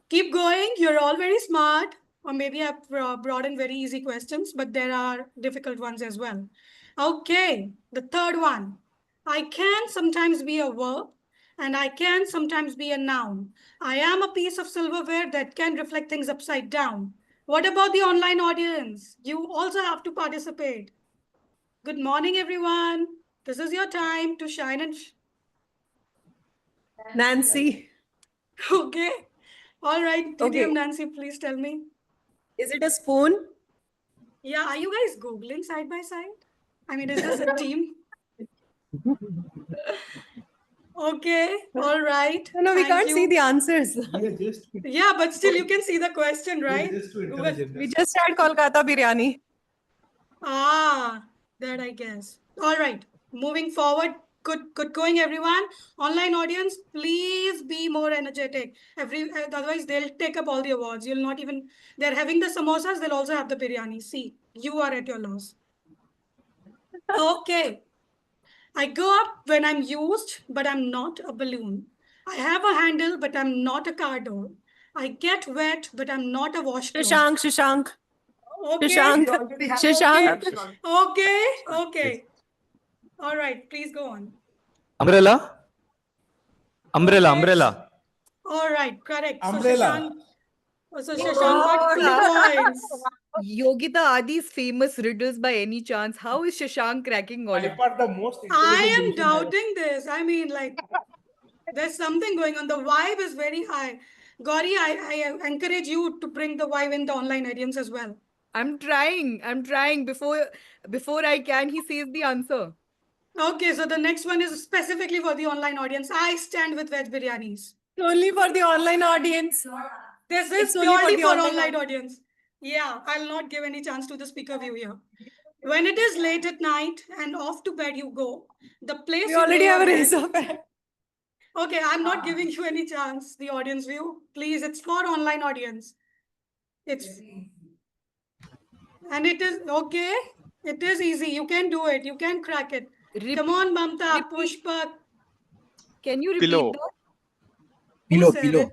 Keep going. You're all very smart. Or maybe I've brought in very easy questions, but there are difficult ones as well. Okay, the third one. I can sometimes be a verb and I can sometimes be a noun. I am a piece of silverware that can reflect things upside down. What about the online audience? You also have to participate. Good morning, everyone. This is your time to shine and... Nancy. Okay. All right, Okay. DTM Nancy, please tell me. Is it a spoon? Yeah, are you guys Googling side by side? I mean, is this a team? Okay, all right. No, we Thank can't see you. the answers. Yeah, but still you can see the question, right? We just had Kolkata biryani. Ah, that I guess. All right, moving forward. Good going, everyone. Online audience, please be more energetic. Otherwise, they'll take up all the awards. You'll not even. They're having the samosas. They'll also have the biryani. See, you are at your loss. Okay. I go up when I'm used, but I'm not a balloon. I have a handle, but I'm not a car door. I get wet, but I'm not a washcloth. Shashank. Okay. Shashank. Okay. Okay. All right. Please go on. Umbrella. Umbrella. All right. Correct. Umbrella. So Shashank got 2 points. Yogita, are these famous riddles by any chance? How is Shashank cracking all of them? The most I am doubting this. I mean, like, there's something going on. The vibe is very high. Gauri, I encourage you to bring the vibe in the online audience as well. I'm trying. Before I can, he says the answer. Okay, so the next one is specifically for the online audience. I stand with veg biryanis. Only for the online audience. This is It's only for purely the for online online audience. Yeah, I'll not give any chance to the speaker view here. When it is late at night and off to bed you go, the place We you already lay have a your raise head- of hand. Okay, I'm not giving you any chance, the audience view. Please, it's for online audience. And it is okay. It is easy. You can do it. You can crack it. Come on, Mamta, Pushpa. Can you repeat Pillow. that? Who said it?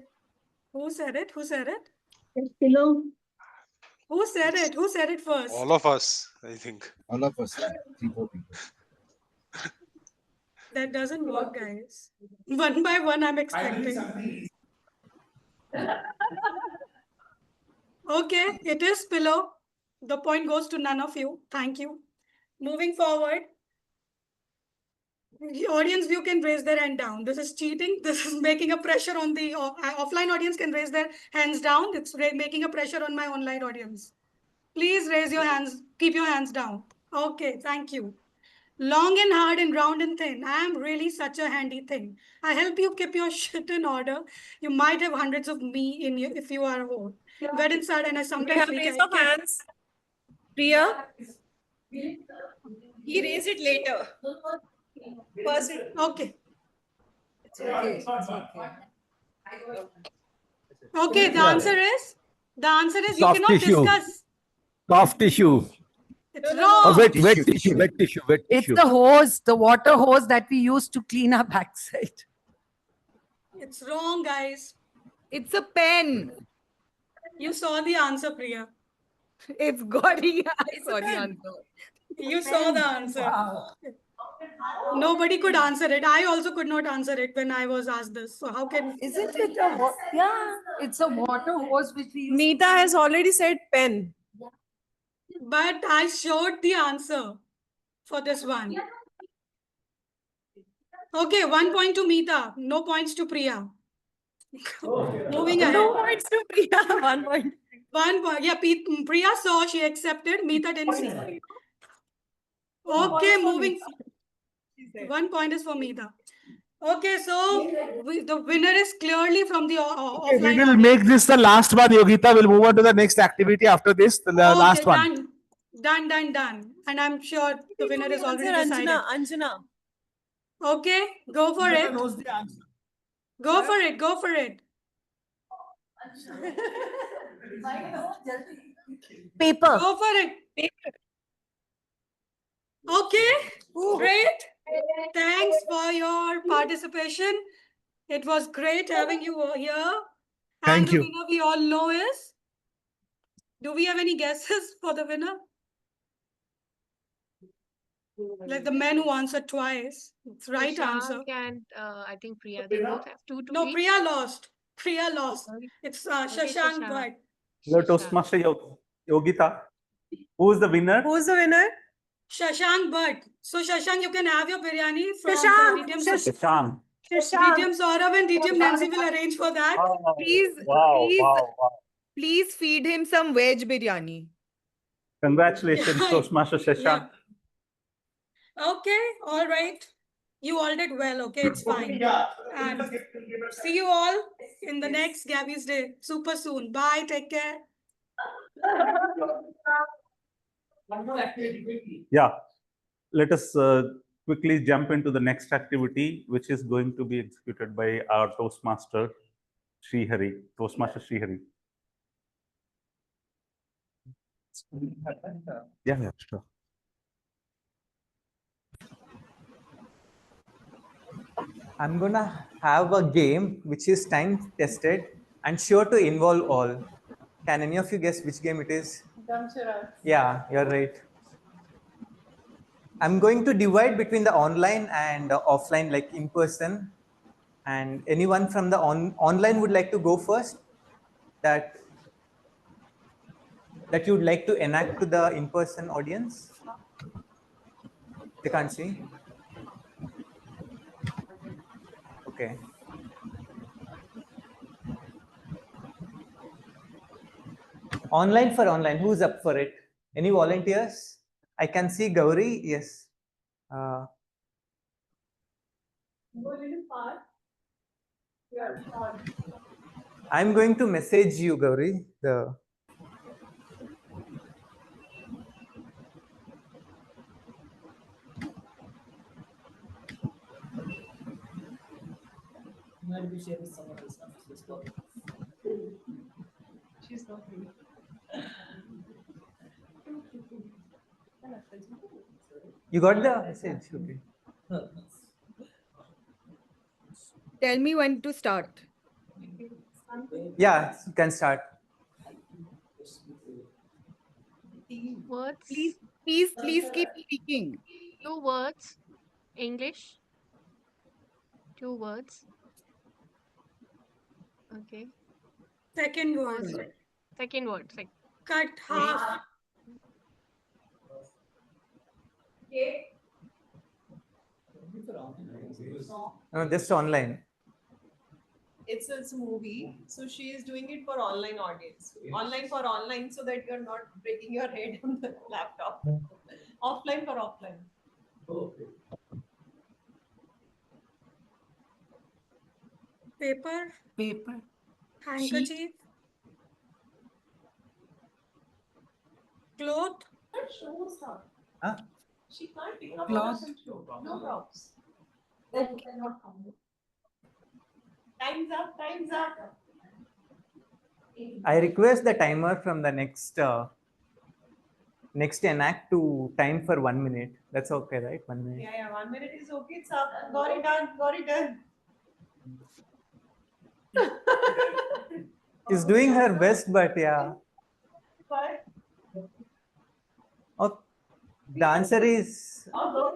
Who said it? Who said it? Pillow. Who said it? Who said it first? All of us, I think. All of us. 3-4 people. That doesn't work, guys. One by one, I'm expecting. Okay, it is pillow. The point goes to none of you. Thank you. Moving forward. The audience view can raise their hand down. This is cheating. This is making a pressure on the offline audience can raise their hands down. It's making a pressure on my online audience. Please raise your hands. Keep your hands down. Okay, thank you. Long and hard and round and thin. I am really such a handy thing. I help you keep your shit in order. You might have hundreds of me in you if you are a whore. Get inside and I sometimes have leak. raise of hands. Priya? He raised it later. First, okay. It's okay. It's okay. Okay, the answer is you Soft cannot tissue. discuss. Soft tissue. It's wrong. Or wet tissue. It's the hose, the water hose that we use to clean our backside. It's wrong, guys. It's a pen. You saw the answer, Priya. It's Gauri. I saw the answer. You saw the answer. Wow. Nobody could answer it. I also could not answer it when I was asked this. So how can... Isn't it a yeah? It's a water hose which we use. Meeta has already said pen. But I showed the answer for this one. Okay, 1 point to Meeta. No points to Priya. Moving ahead. No points to Priya. 1 point. 1 point. Yeah, Priya saw, she accepted. Meeta didn't see. Okay, moving. 1 point is for Meeta. Okay, so the winner is clearly from the Okay, we offline will audience. make this the last one, Yogita. We'll move on to the next activity after this, the last one. Done. And I'm sure the winner is already decided. Anjana. Okay, go for it. Knows the answer. Go for it. Go for it. Paper. Go for it. Okay, great. Thanks for your participation. It was great having you here. Thank and you. The winner we all know is. Do we have any guesses for the winner? Like the man who answered twice. It's right answer. And I think Priya, they both have 2 to No, each. Priya lost. Priya lost. It's Shashank Shashank. Bhatt. Hello, Toastmaster Yogita. Who is the winner? Who's the winner? Shashank Bhatt. So Shashank, you can have your biryani from Shashank. Shashank. DTM Saurabh and DTM Nancy will arrange for that. Please feed him some veg biryani. Congratulations, Toastmaster Shashank. Okay, all right. You all did well, okay? It's fine. And see you all in the next Gabby's Day super soon. Bye. Take care. Yeah, let us quickly jump into the next activity, which is going to be executed by our Toastmaster, Srihari. Toastmaster Srihari. Yeah, sure. I'm gonna have a game which is time tested and sure to involve all. Can any of you guess which game it is? Yeah, you're right. I'm going to divide between the online and offline, like in person. And anyone from the online would like to go first? That you would like to enact to the in-person audience? They can't see. Okay. Online for online, who's up for it? Any volunteers? I can see Gauri, yes. I'm going to message you, Gauri. Might be sharing some of the stuff. She's not free. You got the message? Okay. Tell me when to start. Yeah, you can start. Words. Please keep speaking. 2 words. English. 2 words. Okay. Second word. Second word. Cut half. No, just online. It's a movie, so she is doing it for online audience. Online for online, so that you're not breaking your head on the laptop. Offline for offline. Paper. Handkerchief. Cloth. Huh? She can't pick up Cloth. No props. Then cannot come. Time's up. Time's up. I request the timer from the next enact to time for 1 minute. That's okay, right? 1 minute. Yeah, 1 minute is okay. It's up. Got it done. Got it done. She's doing her best, but yeah. But Oh, the answer is got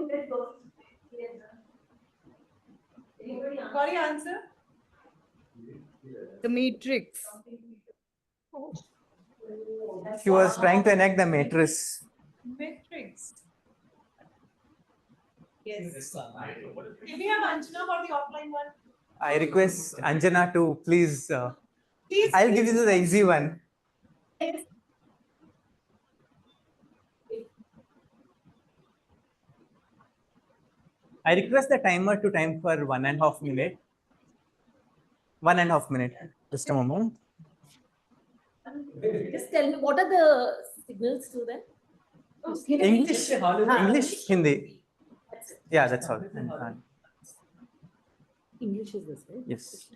your answer? The Matrix. she was trying to enact the matrix. Matrix. Yes. Can we have Anjana for the offline one? I request Anjana to please. I'll give you the easy one. I request the timer to time for 1.5 minutes. 1.5 minutes. Just a moment. Just tell me, what are the signals to them? English, Hindi. Yeah, that's all. English is this, right? Yes.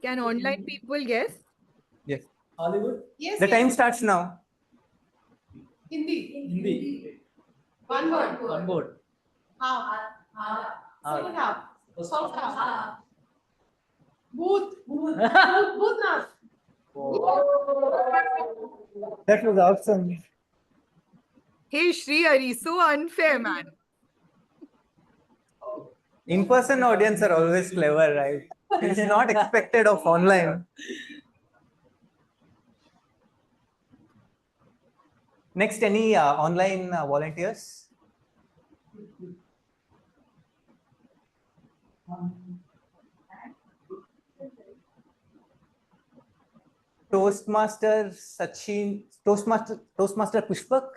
Can online people guess? Yes. Hollywood? Yes. The time starts now. Hindi. One word. One word. Half. Second half. First half. Booth. Booth now. That was awesome. Hey Srihari, so unfair, man. In-person audience are always clever, right? It's not expected of online. Next, any online volunteers? Toastmaster Sachin, Toastmaster Pushpak.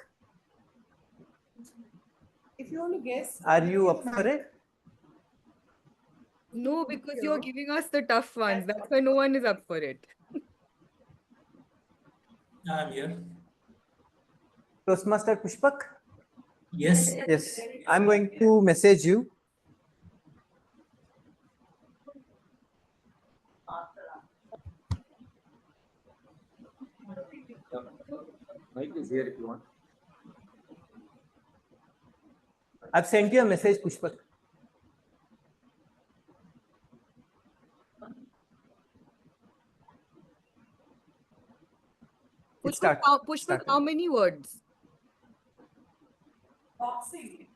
If you want to guess. Are you up for it? No, because you're giving us the tough ones. That's why no one is up for it. I'm here. Toastmaster Pushpak? Yes. Yes. I'm going to message you. Mike is here if you want. I've sent you a message, Pushpak. Pushpak, how many words? Boxing.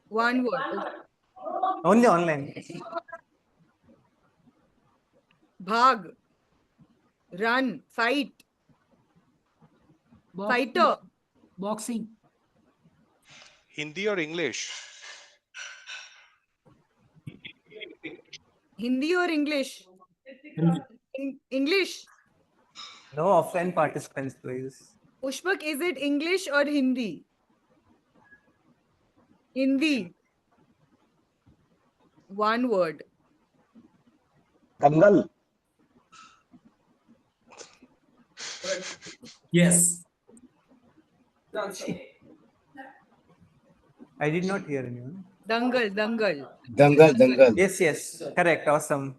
One word. Only online. Bhag. Run. Fight. Fighter. Boxing. Hindi or English? Hindi or English? English. No offline participants, please. Pushpak, is it English or Hindi? Hindi. One word. Dangal. Yes. I did not hear anyone. Dangal. Dangal. Dangal, Dangal. Yes, yes. Correct. Awesome.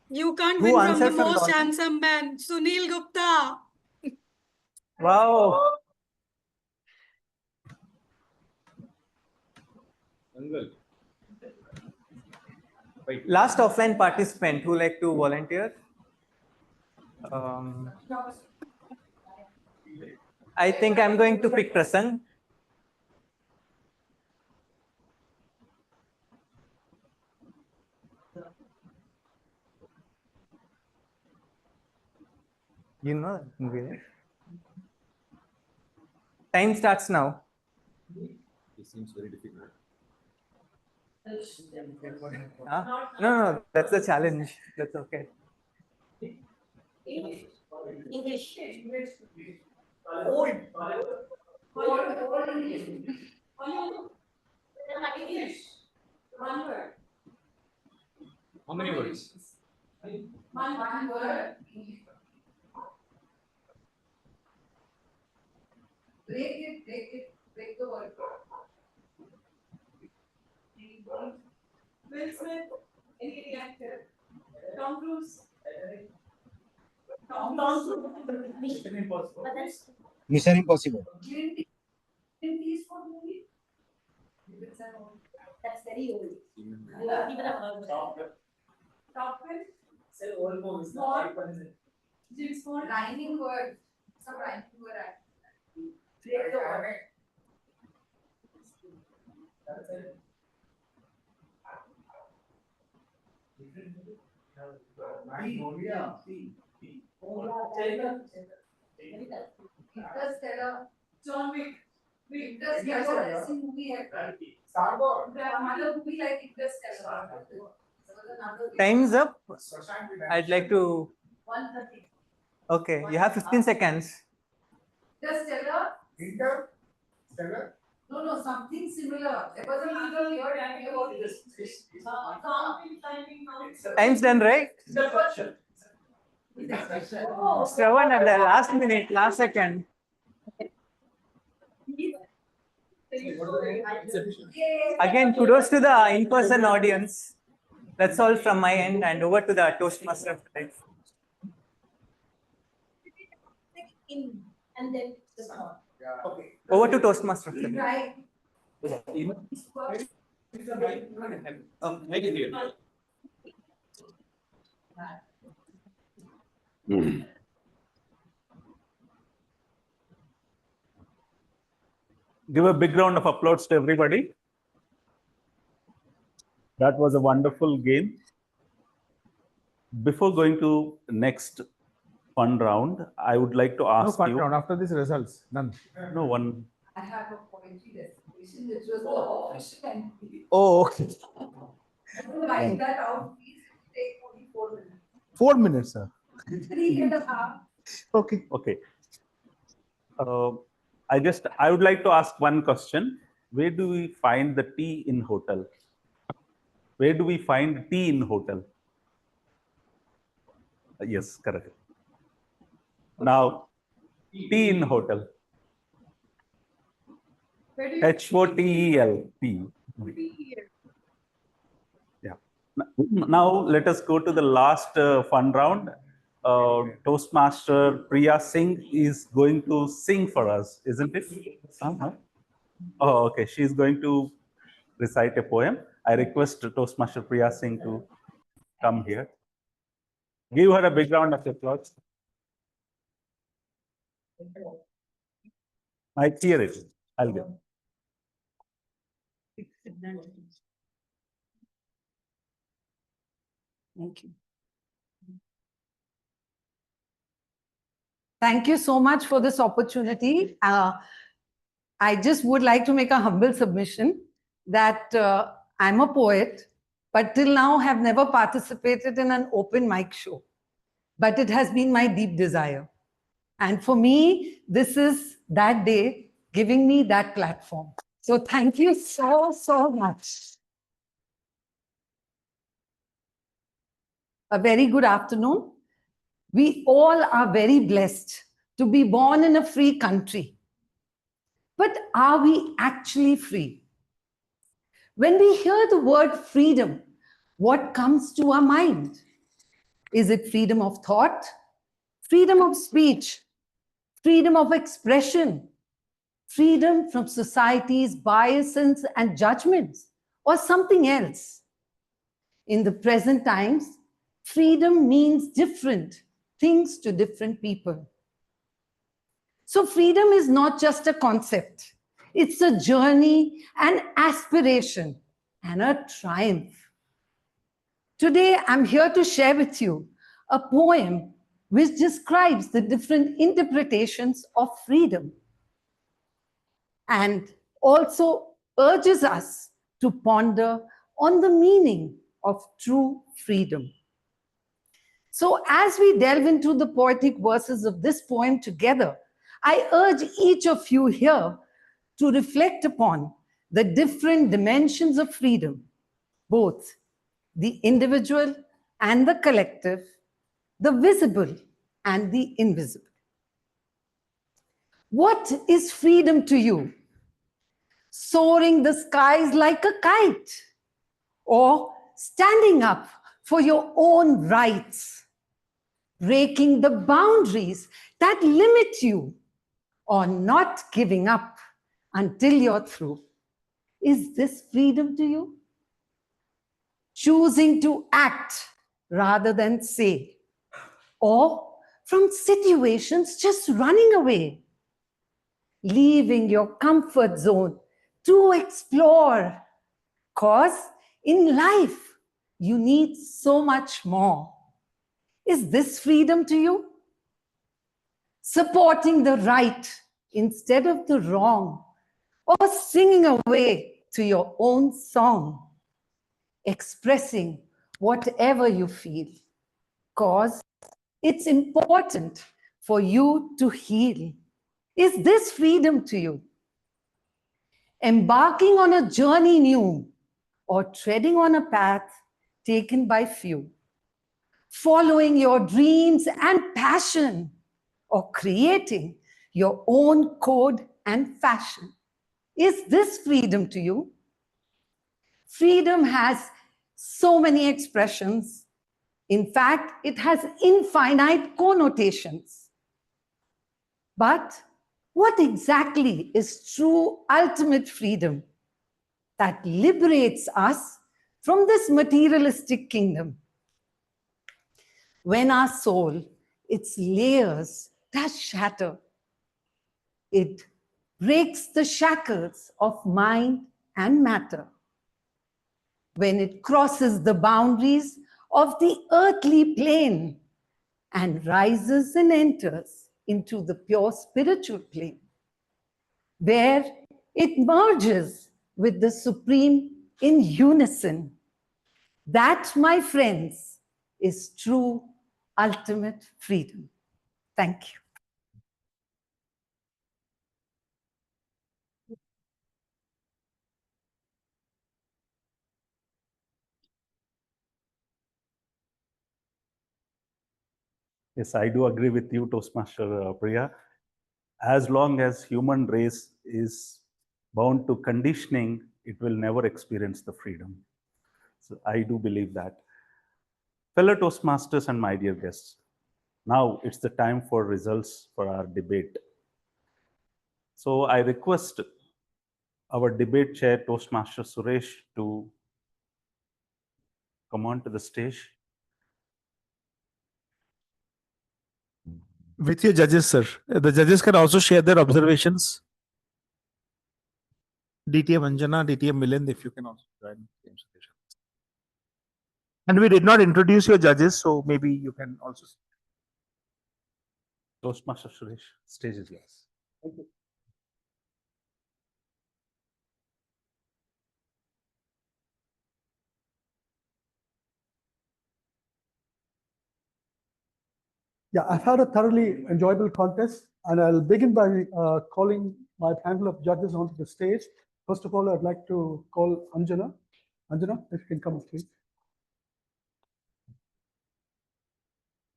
You can't Who win from the answered from the most audience? handsome man, Sunil Gupta. Wow. Last offline participant who like to volunteer. I think I'm going to pick Prasang. You know that movie, right? Time starts now. It seems very difficult. Huh? No, that's the challenge. That's okay. English. Old. English. One word. How many words? One word. Break the word. Will Smith, any actor. Tom Cruise. Tom Cruise. Mission Impossible. Clint Eastwood movie. That's very old. Top Gun. Small. James Bond. Rhyming word. Some rhyming word. Break the word. Interstellar. John Wick. Interstellar. Movie. Another movie like Interstellar. Time's up. I'd like to. 1:30. Okay, you have 15 seconds. Interstellar. Interstellar. No, something similar. There was another word I knew about this. Time's done, right? Shravan at the last minute, last second. Again, kudos to the in-person audience. That's all from my end, and over to the Toastmaster. And then Over to Toastmaster. right. Make it here. Give a big round of applause to everybody. That was a wonderful game. Before going to next fun round, I would like to ask No fun you. round after these results. None. No one. I have a poetry recitation, which was the official entry. Oh, okay. Write that out, please. Take only 4 minutes. 4 minutes, sir. 3.5. Okay. Okay. I would like to ask one question. Where do we find the T in hotel? Where do we find T in hotel? Yes, correct. Now, T in hotel. HOTEL. T. Yeah. Now let us go to the last fun round. Toastmaster Priya Singh is going to sing for us, isn't it? Oh, okay. She's going to recite a poem. I request Toastmaster Priya Singh to come here. Give her a big round of applause. I hear it. I'll give. Thank you. Thank you so much for this opportunity. I just would like to make a humble submission that I'm a poet, but till now have never participated in an open mic show. But it has been my deep desire. And for me, this is that day giving me that platform. So thank you so, so much. A very good afternoon. We all are very blessed to be born in a free country. But are we actually free? When we hear the word freedom, what comes to our mind? Is it freedom of thought, freedom of speech, freedom of expression, freedom from society's biases and judgments, or something else? In the present times, freedom means different things to different people. So freedom is not just a concept. It's a journey, an aspiration, and a triumph. Today, I'm here to share with you a poem which describes the different interpretations of freedom and also urges us to ponder on the meaning of true freedom. So as we delve into the poetic verses of this poem together, I urge each of you here to reflect upon the different dimensions of freedom, both the individual and the collective, the visible and the invisible. What is freedom to you? Soaring the skies like a kite, or standing up for your own rights, breaking the boundaries that limit you, or not giving up until you're through? Is this freedom to you? Choosing to act rather than say, or from situations just running away, leaving your comfort zone to explore, cause in life you need so much more. Is this freedom to you? Supporting the right instead of the wrong, or singing away to your own song, expressing whatever you feel, cause it's important for you to heal. Is this freedom to you? Embarking on a journey new, or treading on a path taken by few, following your dreams and passion, or creating your own code and fashion? Is this freedom to you? Freedom has so many expressions. In fact, it has infinite connotations. But what exactly is true ultimate freedom that liberates us from this materialistic kingdom? When our soul, its layers that shatter, it breaks the shackles of mind and matter. When it crosses the boundaries of the earthly plane and rises and enters into the pure spiritual plane, where it merges with the Supreme in unison. That, my friends, is true ultimate freedom. Thank you. Yes, I do agree with you, Toastmaster Priya. As long as human race is bound to conditioning, it will never experience the freedom. So I do believe that. Fellow Toastmasters and my dear guests, now it's the time for results for our debate. So I request our debate chair, Toastmaster Suresh, to come on to the stage. With your judges, sir. The judges can also share their observations. DTM Anjana, DTM Milind, if you can also join. And we did not introduce your judges, so maybe you can also. Toastmaster Suresh, stage is yours. Thank you. Yeah, I've had a thoroughly enjoyable contest, and I'll begin by calling my panel of judges onto the stage. First of all, I'd like to call Anjana. Anjana, if you can come up, please.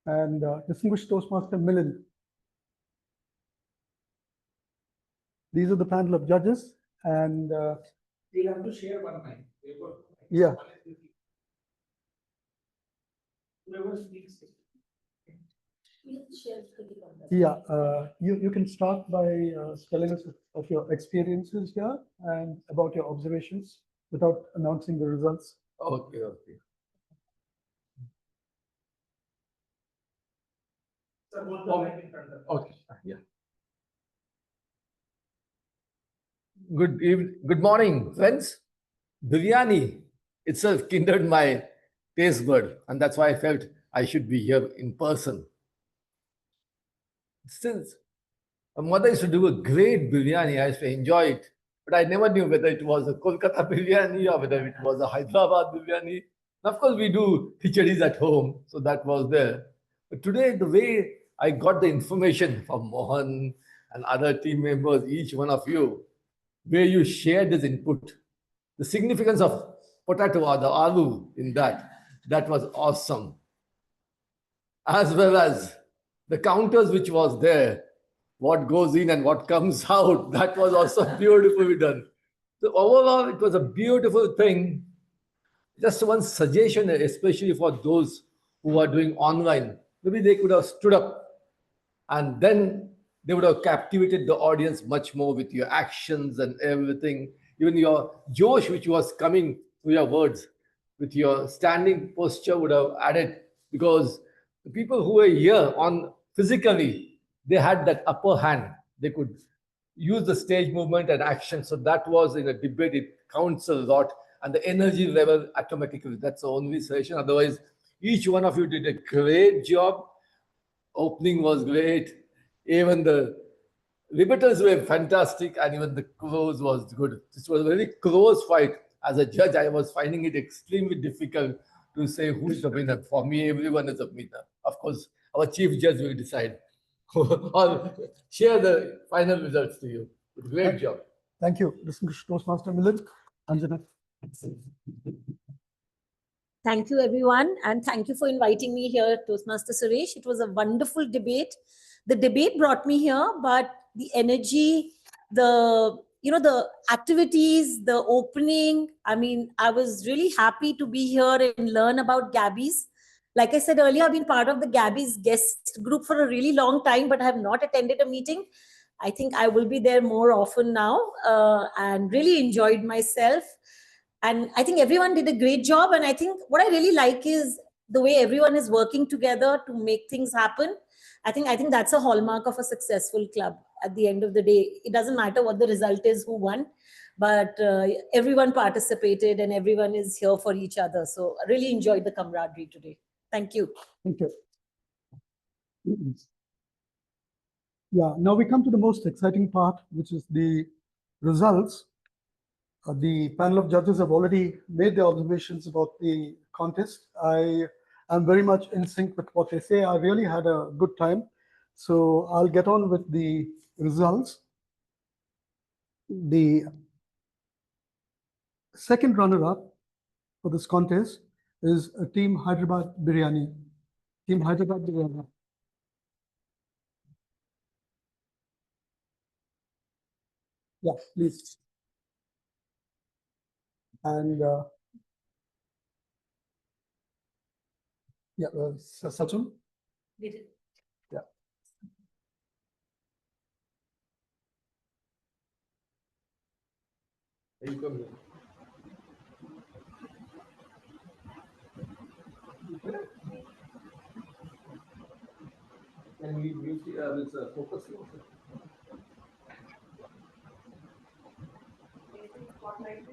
And distinguished Toastmaster Milind. These are the panel of judges, and you'll have to share one mic. yeah. Whoever speaks. Yeah, you can start by telling us of your experiences here and about your observations without announcing the results. Okay, okay. Okay, yeah. Good morning, friends. Biryani itself kindled my taste bud, and that's why I felt I should be here in person. Since my mother used to do a great biryani, I used to enjoy it, but I never knew whether it was a Kolkata biryani or whether it was a Hyderabad biryani. And of course, we do khichadis at home, so that was there. But today, the way I got the information from Mohan and other team members, each one of you, where you shared this input, the significance of potato or the aloo in that was awesome. As well as the counters which was there, what goes in and what comes out, that was also beautifully done. So overall, it was a beautiful thing. Just one suggestion, especially for those who are doing online, maybe they could have stood up and then they would have captivated the audience much more with your actions and everything. Even your Josh, which was coming through your words, with your standing posture would have added, because the people who were here on physically, they had that upper hand. They could use the stage movement and action. So that was in a debate, it counts a lot. And the energy level automatically, that's the only session. Otherwise, each one of you did a great job. Opening was great. Even the rebuttals were fantastic, and even the close was good. This was a very close fight. As a judge, I was finding it extremely difficult to say who is the winner. For me, everyone is a winner. Of course, our chief judge will decide. I'll share the final results to you. Great job. Thank you, distinguished Toastmaster Milind. Anjana. Thank you, everyone. And thank you for inviting me here, Toastmaster Suresh. It was a wonderful debate. The debate brought me here, but the energy, the activities, the opening, I mean, I was really happy to be here and learn about Gabbys. Like I said earlier, I've been part of the Gabbys guest group for a really long time, but I have not attended a meeting. I think I will be there more often now, and really enjoyed myself. And I think everyone did a great job. And I think what I really like is the way everyone is working together to make things happen. I think that's a hallmark of a successful club. At the end of the day, it doesn't matter what the result is, who won, but everyone participated and everyone is here for each other. So I really enjoyed the camaraderie today. Thank you. Thank you. Yeah, now we come to the most exciting part, which is the results. The panel of judges have already made their observations about the contest. I I'm very much in sync with what they say. I really had a good time. So I'll get on with the results. The second runner-up for this contest is Team Hyderabad Biryani. Team Hyderabad Biryani. Yeah, please. And yeah, Sachin. Yeah. You come here. Can we mute this focus also? Spotlight.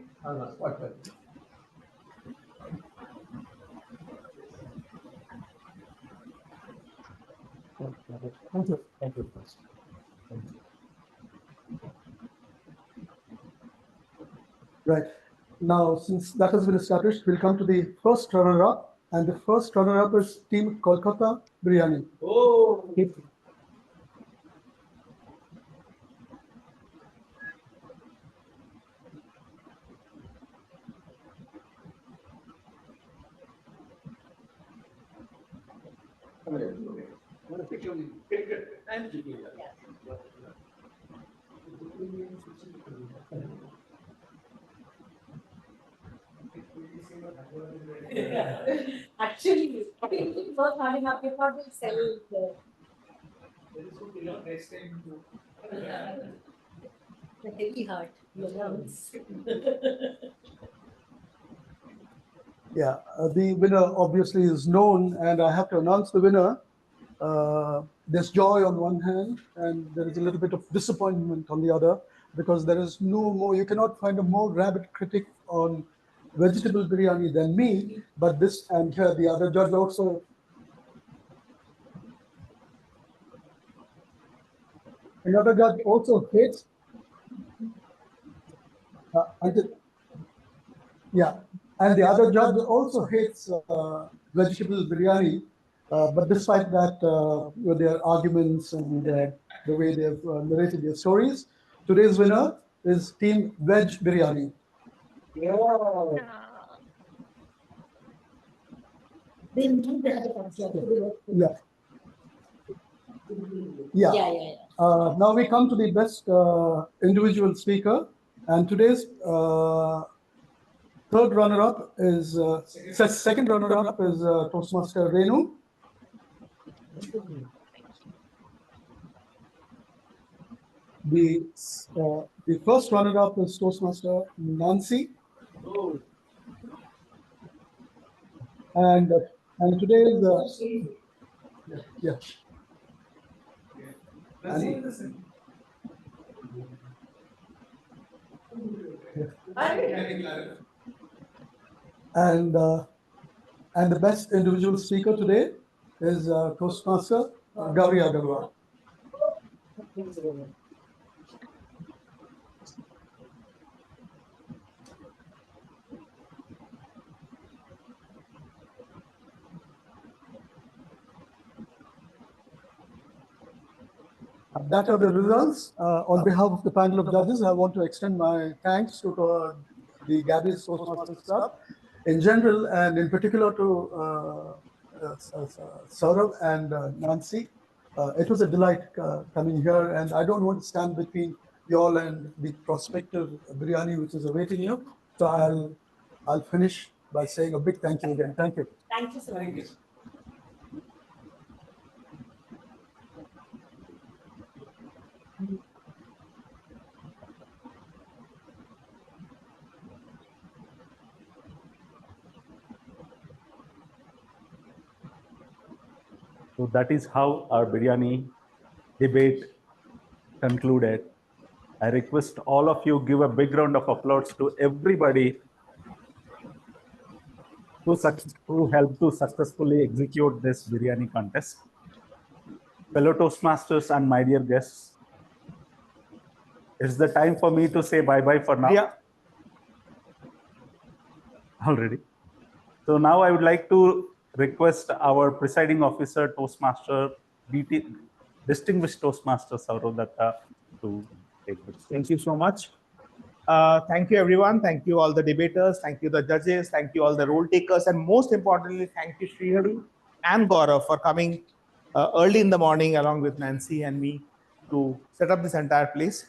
Thank you. Thank you. Right. Now, since that has been established, we'll come to the first runner-up. And the first runner-up is Team Kolkata Biryani. Oh. Come here. I'm going to pick you. I'm taking you. Actually, I think it was having a paper will sell the heavy heart. Yeah, the winner obviously is known, and I have to announce the winner. There's joy on one hand, and there is a little bit of disappointment on the other, because there is no more, you cannot find a more rabid critic on vegetable biryani than me, but this, and here the other judge also. Another judge also hates. Yeah, and the other judge also hates vegetable biryani, but despite that, with their arguments and the way they've narrated their stories, today's winner is Team Veg Biryani. They need that. Yeah. Yeah. Now we come to the best individual speaker, and today's third runner-up is second runner-up is Toastmaster Renu. The first runner-up is Toastmaster Nancy. And today is yeah. And the best individual speaker today is Toastmaster Gauri Agarwal. That are the results. On behalf of the panel of judges, I want to extend my thanks to the Gabbys Toastmasters Club in general, and in particular to Saurav and Nancy. It was a delight coming here, and I don't want to stand between you all and the prospective biryani which is awaiting you. So I'll finish by saying a big thank you again. Thank you. Thank you so much. So that is how our biryani debate concluded. I request all of you give a big round of applause to everybody who helped to successfully execute this biryani contest. Fellow Toastmasters and my dear guests, it's the time for me to say bye-bye for now. Yeah. Already. So now I would like to request our presiding officer, Toastmaster, distinguished Toastmaster Saurodatta to take this. Thank you so much. Thank you, everyone. Thank you, all the debaters. Thank you, the judges. Thank you, all the role takers. And most importantly, thank you, Srihari and Gaurav, for coming early in the morning along with Nancy and me to set up this entire place.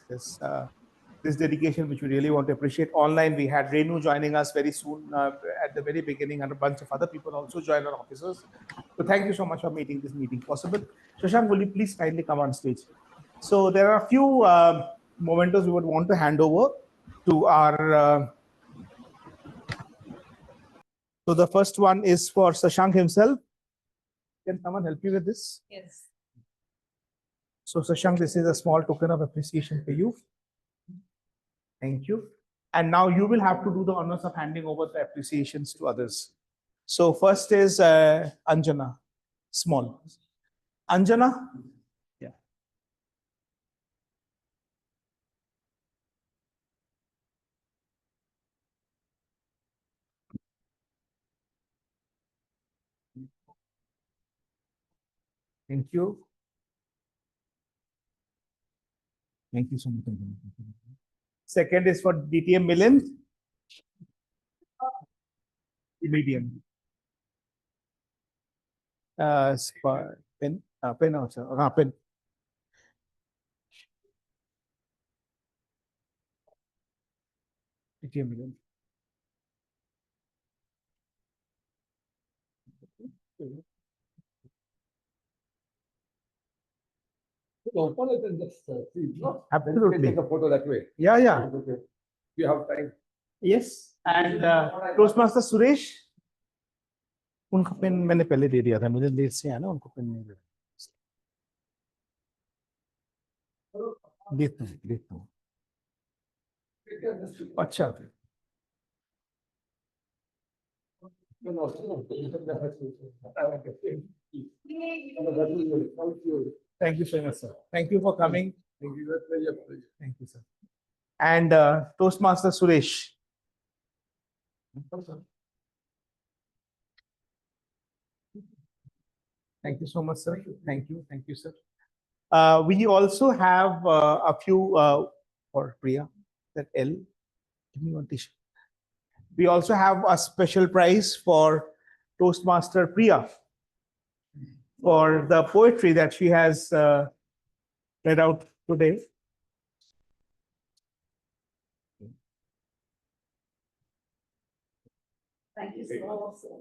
This dedication, which we really want to appreciate. Online, we had Renu joining us very soon at the very beginning, and a bunch of other people also joined, our officers. So thank you so much for making this meeting possible. Shashank, will you please kindly come on stage? So there are a few mementos we would want to hand over to our. So the first one is for Shashank himself. Can someone help you with this? Yes. So Shashank, this is a small token of appreciation for you. Thank you. And now you will have to do the honors of handing over the appreciations to others. So first is Anjana, small. Anjana? Yeah. Thank you. Thank you so much. Second is for DTM Milind. Medium. Pen, pen also. Pen. DTM Milind. Open it and just see. No? Absolutely. Take a photo that way. Yeah, yeah. Okay. You have time. Yes. And Toastmaster Suresh. उनका pen मैंने पहले दे दिया था, मुझे late से आया ना, उनको पेन नहीं दे देता हूँ। अच्छा। Thank you so much, sir. Thank you for coming. Thank you. Pleasure. Thank you, sir. And Toastmaster Suresh. Thank you so much, sir. Thank you, sir. We also have a few for Priya, that L. Give me one t-shirt. We also have a special prize for Toastmaster Priya for the poetry that she has read out today. Thank you so much.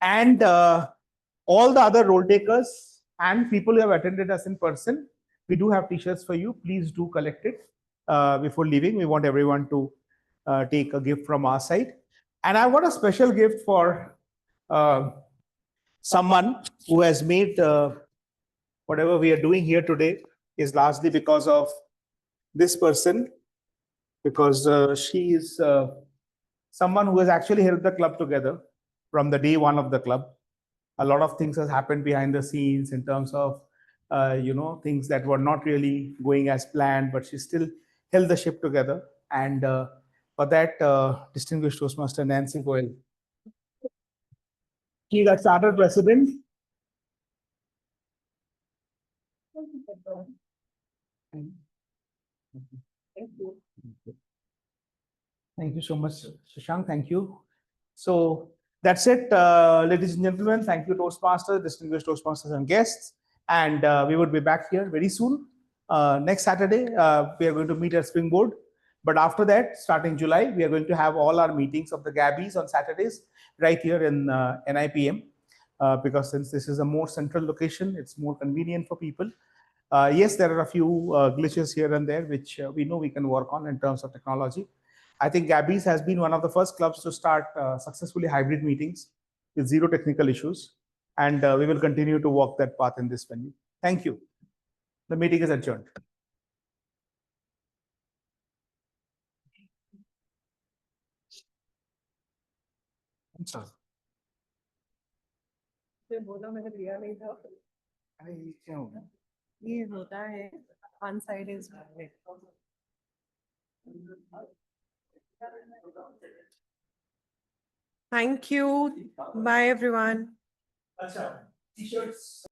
And all the other role takers and people who have attended us in person, we do have t-shirts for you. Please do collect it before leaving. We want everyone to take a gift from our side. And I've got a special gift for someone who has made whatever we are doing here today is largely because of this person, because she is someone who has actually held the club together from the day one of the club. A lot of things has happened behind the scenes in terms of things that were not really going as planned, but she still held the ship together. And for that, distinguished Toastmaster Nancy Goel. She got charter president. Thank you. Thank you so much, Shashank. Thank you. So that's it, ladies and gentlemen. Thank you, Toastmasters, distinguished Toastmasters and guests. And we will be back here very soon. Next Saturday, we are going to meet at Springboard. But after that, starting July, we are going to have all our meetings of the Gabbys on Saturdays right here in NIPM. Because since this is a more central location, it's more convenient for people. Yes, there are a few glitches here and there, which we know we can work on in terms of technology. I think Gabbys has been one of the first clubs to start successfully hybrid meetings with zero technical issues. And we will continue to walk that path in this venue. Thank you. The meeting is adjourned. बोला मैंने लिया नहीं था। क्या होगा? ये होता है, one side is Thank you. Bye, everyone. T-shirts.